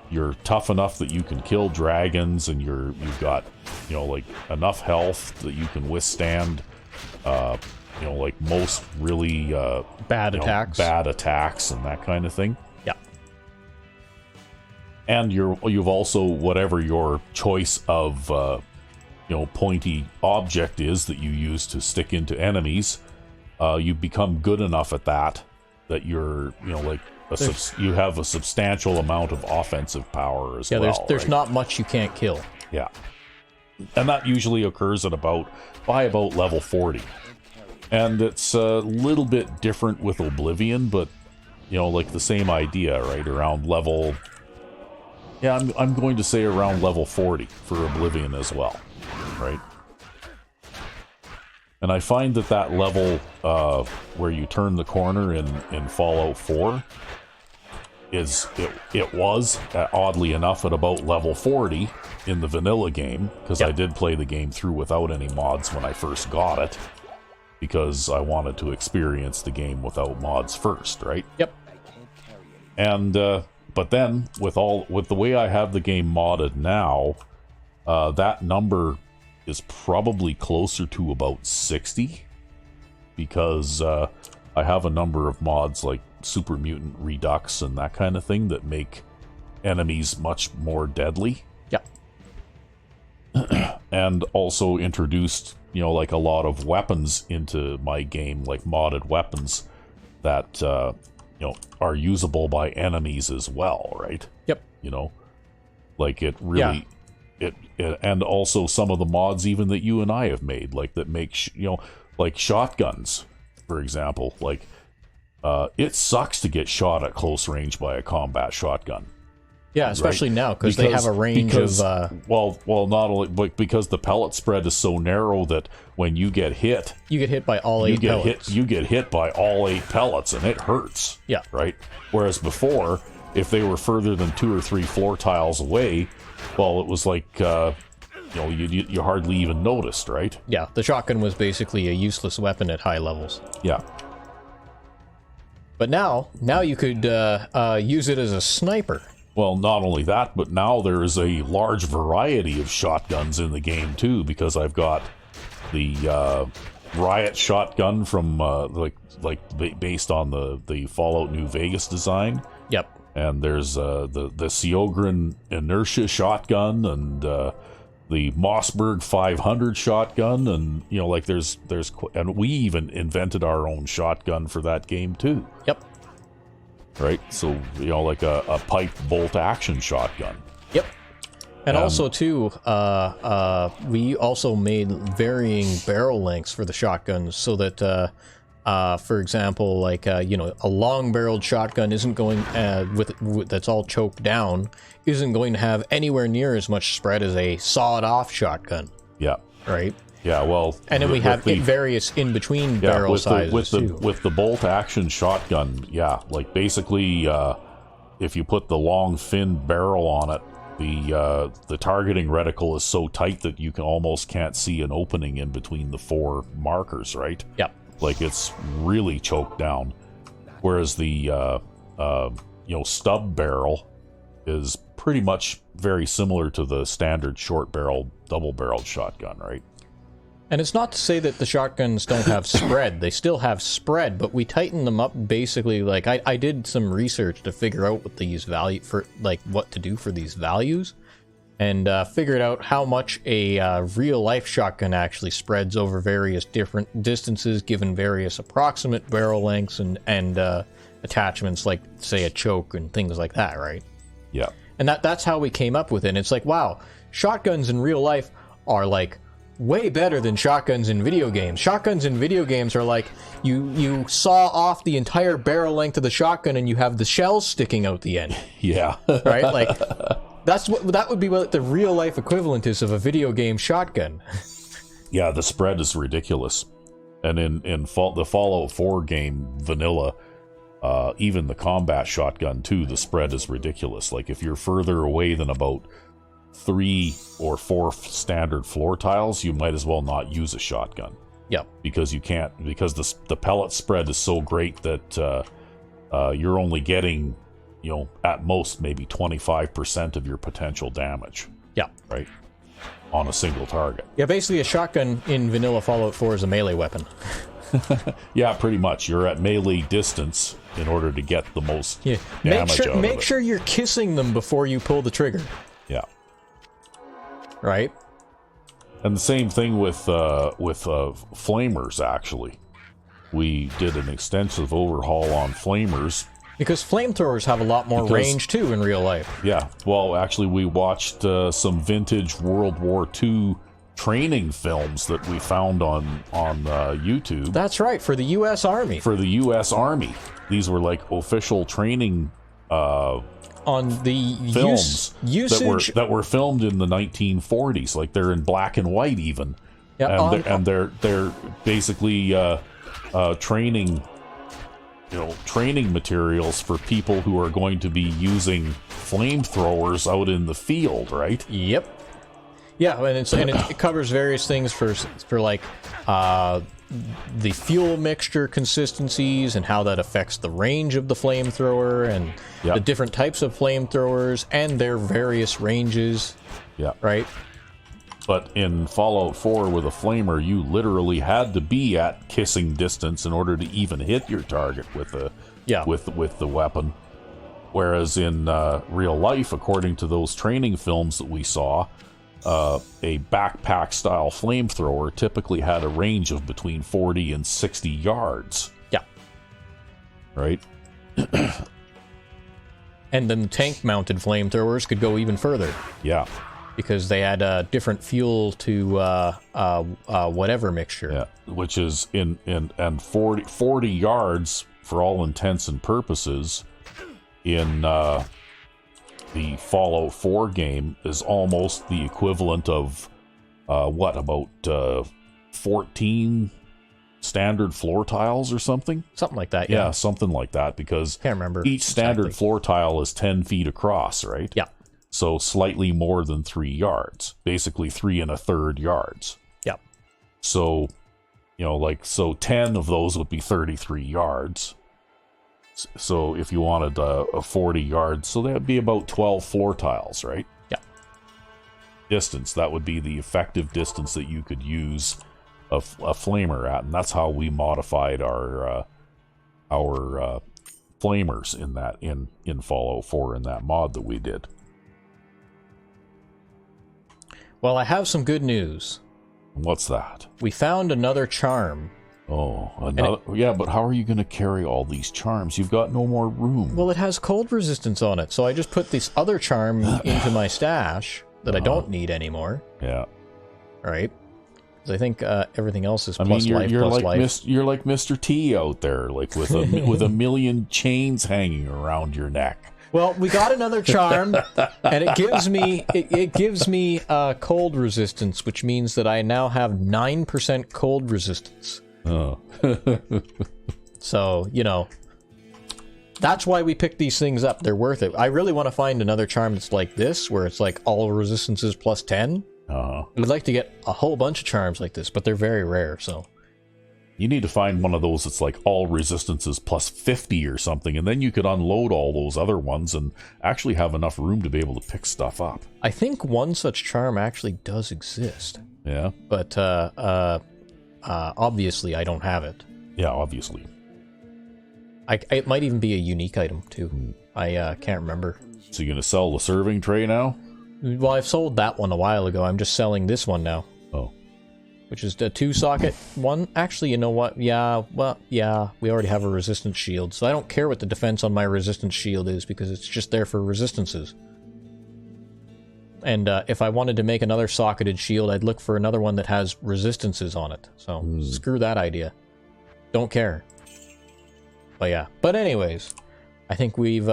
you're tough enough that you can kill dragons, and you've got, you know, like enough health that you can withstand, you know, like most really bad attacks and that kind of thing. Yeah. And you've also, whatever your choice of you know, pointy object is that you use to stick into enemies, you become good enough at that you're, you know, like you have a substantial amount of offensive power as well. Yeah, there's not much you can't kill. Yeah, and that usually occurs at about level 40, and it's a little bit different with Oblivion, but you know, like the same idea, right? Around level Yeah, I'm going to say around level 40 for Oblivion as well, right? And I find that level where you turn the corner in Fallout 4 it was oddly enough at about level 40 in the vanilla game, because I did play the game through without any mods when I first got it, because I wanted to experience the game without mods first, right? Yep. And but then with the way I have the game modded now, that number is probably closer to about 60, because I have a number of mods like Super Mutant Redux and that kind of thing that make enemies much more deadly. Yep. And also introduced, like a lot of weapons into my game, like modded weapons that are usable by enemies as well, right? Yep. Like it really it and also some of the mods even that you and I have made, like that make like shotguns, for example. Like it sucks to get shot at close range by a combat shotgun. Yeah, especially now because they have a range of. Well, not only but because the pellet spread is so narrow that when you get hit, you get hit by all 8 pellets. You get hit by all 8 pellets, and it hurts. Yeah. Right. Whereas before, if they were further than 2 or 3 floor tiles away, well, it was like you hardly even noticed, right? Yeah, the shotgun was basically a useless weapon at high levels. Yeah. But now you could use it as a sniper. Well, not only that, but now there is a large variety of shotguns in the game too, because I've got the riot shotgun from based on the Fallout New Vegas design. Yep. And there's the Seogren inertia shotgun and the Mossberg 500 shotgun, and and we even invented our own shotgun for that game too. Yep. Right, so like a pipe bolt action shotgun. Yep. And also too, we also made varying barrel lengths for the shotguns, so that for example, like a long-barreled shotgun isn't going that's all choked down, isn't going to have anywhere near as much spread as a sawed-off shotgun. Yeah. Right. Yeah. Well. And then we have various in-between barrel sizes too. With the bolt action shotgun, like basically, if you put the long fin barrel on it, the targeting reticle is so tight that you almost can't see an opening in between the 4 markers, right? Yep. Like it's really choked down, whereas the stub barrel is pretty much very similar to the standard short barrel double barreled shotgun, right? And it's not to say that the shotguns don't have spread. They still have spread, but we tighten them up basically. Like I did some research to figure out what these what to do for these values, and figured out how much a real life shotgun actually spreads over various different distances, given various approximate barrel lengths and attachments, like say a choke and things like that, right? Yeah. And that's how we came up with it. And it's like, wow, shotguns in real life are like way better than shotguns in video games. Shotguns in video games are like you saw off the entire barrel length of the shotgun and you have the shells sticking out the end. Yeah. Right? Like that would be what the real life equivalent is of a video game shotgun. Yeah, the spread is ridiculous. And in the Fallout 4 game vanilla, even the combat shotgun too, the spread is ridiculous. Like if you're further away than about 3 or 4 standard floor tiles, you might as well not use a shotgun. Yep. Because you can't, because the pellet spread is so great that you're only getting, at most maybe 25% of your potential damage. Yeah. Right? On a single target. Yeah, basically a shotgun in vanilla Fallout 4 is a melee weapon. Yeah, pretty much. You're at melee distance in order to get the most damage out of it. Make sure you're kissing them before you pull the trigger. Yeah. Right? And the same thing with flamers, actually. We did an extensive overhaul on flamers. Because flamethrowers have a lot more range, too, in real life. Yeah. Well, actually, we watched some vintage World War II training films that we found on YouTube. That's right, for the U.S. Army. For the U.S. Army. These were like official training On the films usage that were filmed in the 1940s, like they're in black and white even. Yeah, And they're basically training materials for people who are going to be using flamethrowers out in the field, right? Yep. Yeah, and it covers various things for like the fuel mixture consistencies and how that affects the range of the flamethrower and the different types of flamethrowers and their various ranges. Yeah. Right? But in Fallout 4 with a flamer, you literally had to be at kissing distance in order to even hit your target with the with the weapon. Whereas in real life, according to those training films that we saw, a backpack-style flamethrower typically had a range of between 40 and 60 yards. Yeah. Right? And then the tank-mounted flamethrowers could go even further. Yeah. Because they had different fuel to whatever mixture. Yeah, which is in 40 yards for all intents and purposes in the Fallout 4 game is almost the equivalent of about 14 standard floor tiles or something? Something like that, yeah. Yeah, something like that, because can't remember each standard floor tile is 10 feet across, right? Yeah. So slightly more than 3 yards, basically 3 1/3 yards. Yeah. So, 10 of those would be 33 yards. So if you wanted a 40 yards, so that would be about 12 floor tiles, right? Yeah. Distance, that would be the effective distance that you could use a flamer at, and that's how we modified our flamers in Fallout 4 in that mod that we did. Well, I have some good news. What's that? We found another charm. Oh, another? Yeah, but how are you going to carry all these charms? You've got no more room. Well, it has cold resistance on it, so I just put this other charm into my stash that I don't need anymore. Yeah. All right. Because I think everything else is plus you're, life you're plus like life. You're like Mr. T out there, like with a million chains hanging around your neck. Well, we got another charm, and it gives me cold resistance, which means that I now have 9% cold resistance. Oh. So, that's why we picked these things up. They're worth it. I really want to find another charm that's like this, where it's like all resistances plus 10. We'd like to get a whole bunch of charms like this, but they're very rare, so... You need to find one of those that's like all resistances plus 50 or something, and then you could unload all those other ones and actually have enough room to be able to pick stuff up. I think one such charm actually does exist. Yeah? But, obviously I don't have it. Yeah, obviously. It might even be a unique item, too. I can't remember. So you're going to sell the serving tray now? Well, I've sold that one a while ago. I'm just selling this one now. Oh. Which is the 2-socket one. Actually, you know what? Yeah, we already have a resistance shield, so I don't care what the defense on my resistance shield is, because it's just there for resistances. And if I wanted to make another socketed shield, I'd look for another one that has resistances on it. So, screw that idea. Don't care. But yeah. But anyways, I think we've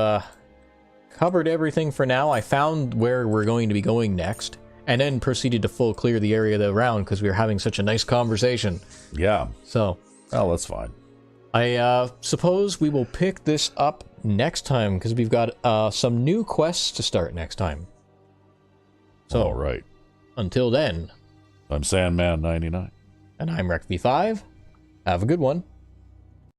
covered everything for now. I found where we're going to be going next, and then proceeded to full clear the area around because we were having such a nice conversation. Yeah. So. Oh, that's fine. I suppose we will pick this up next time, because we've got some new quests to start next time. So, all right. Until then, I'm Sandman99. And I'm Rec V5. Have a good one.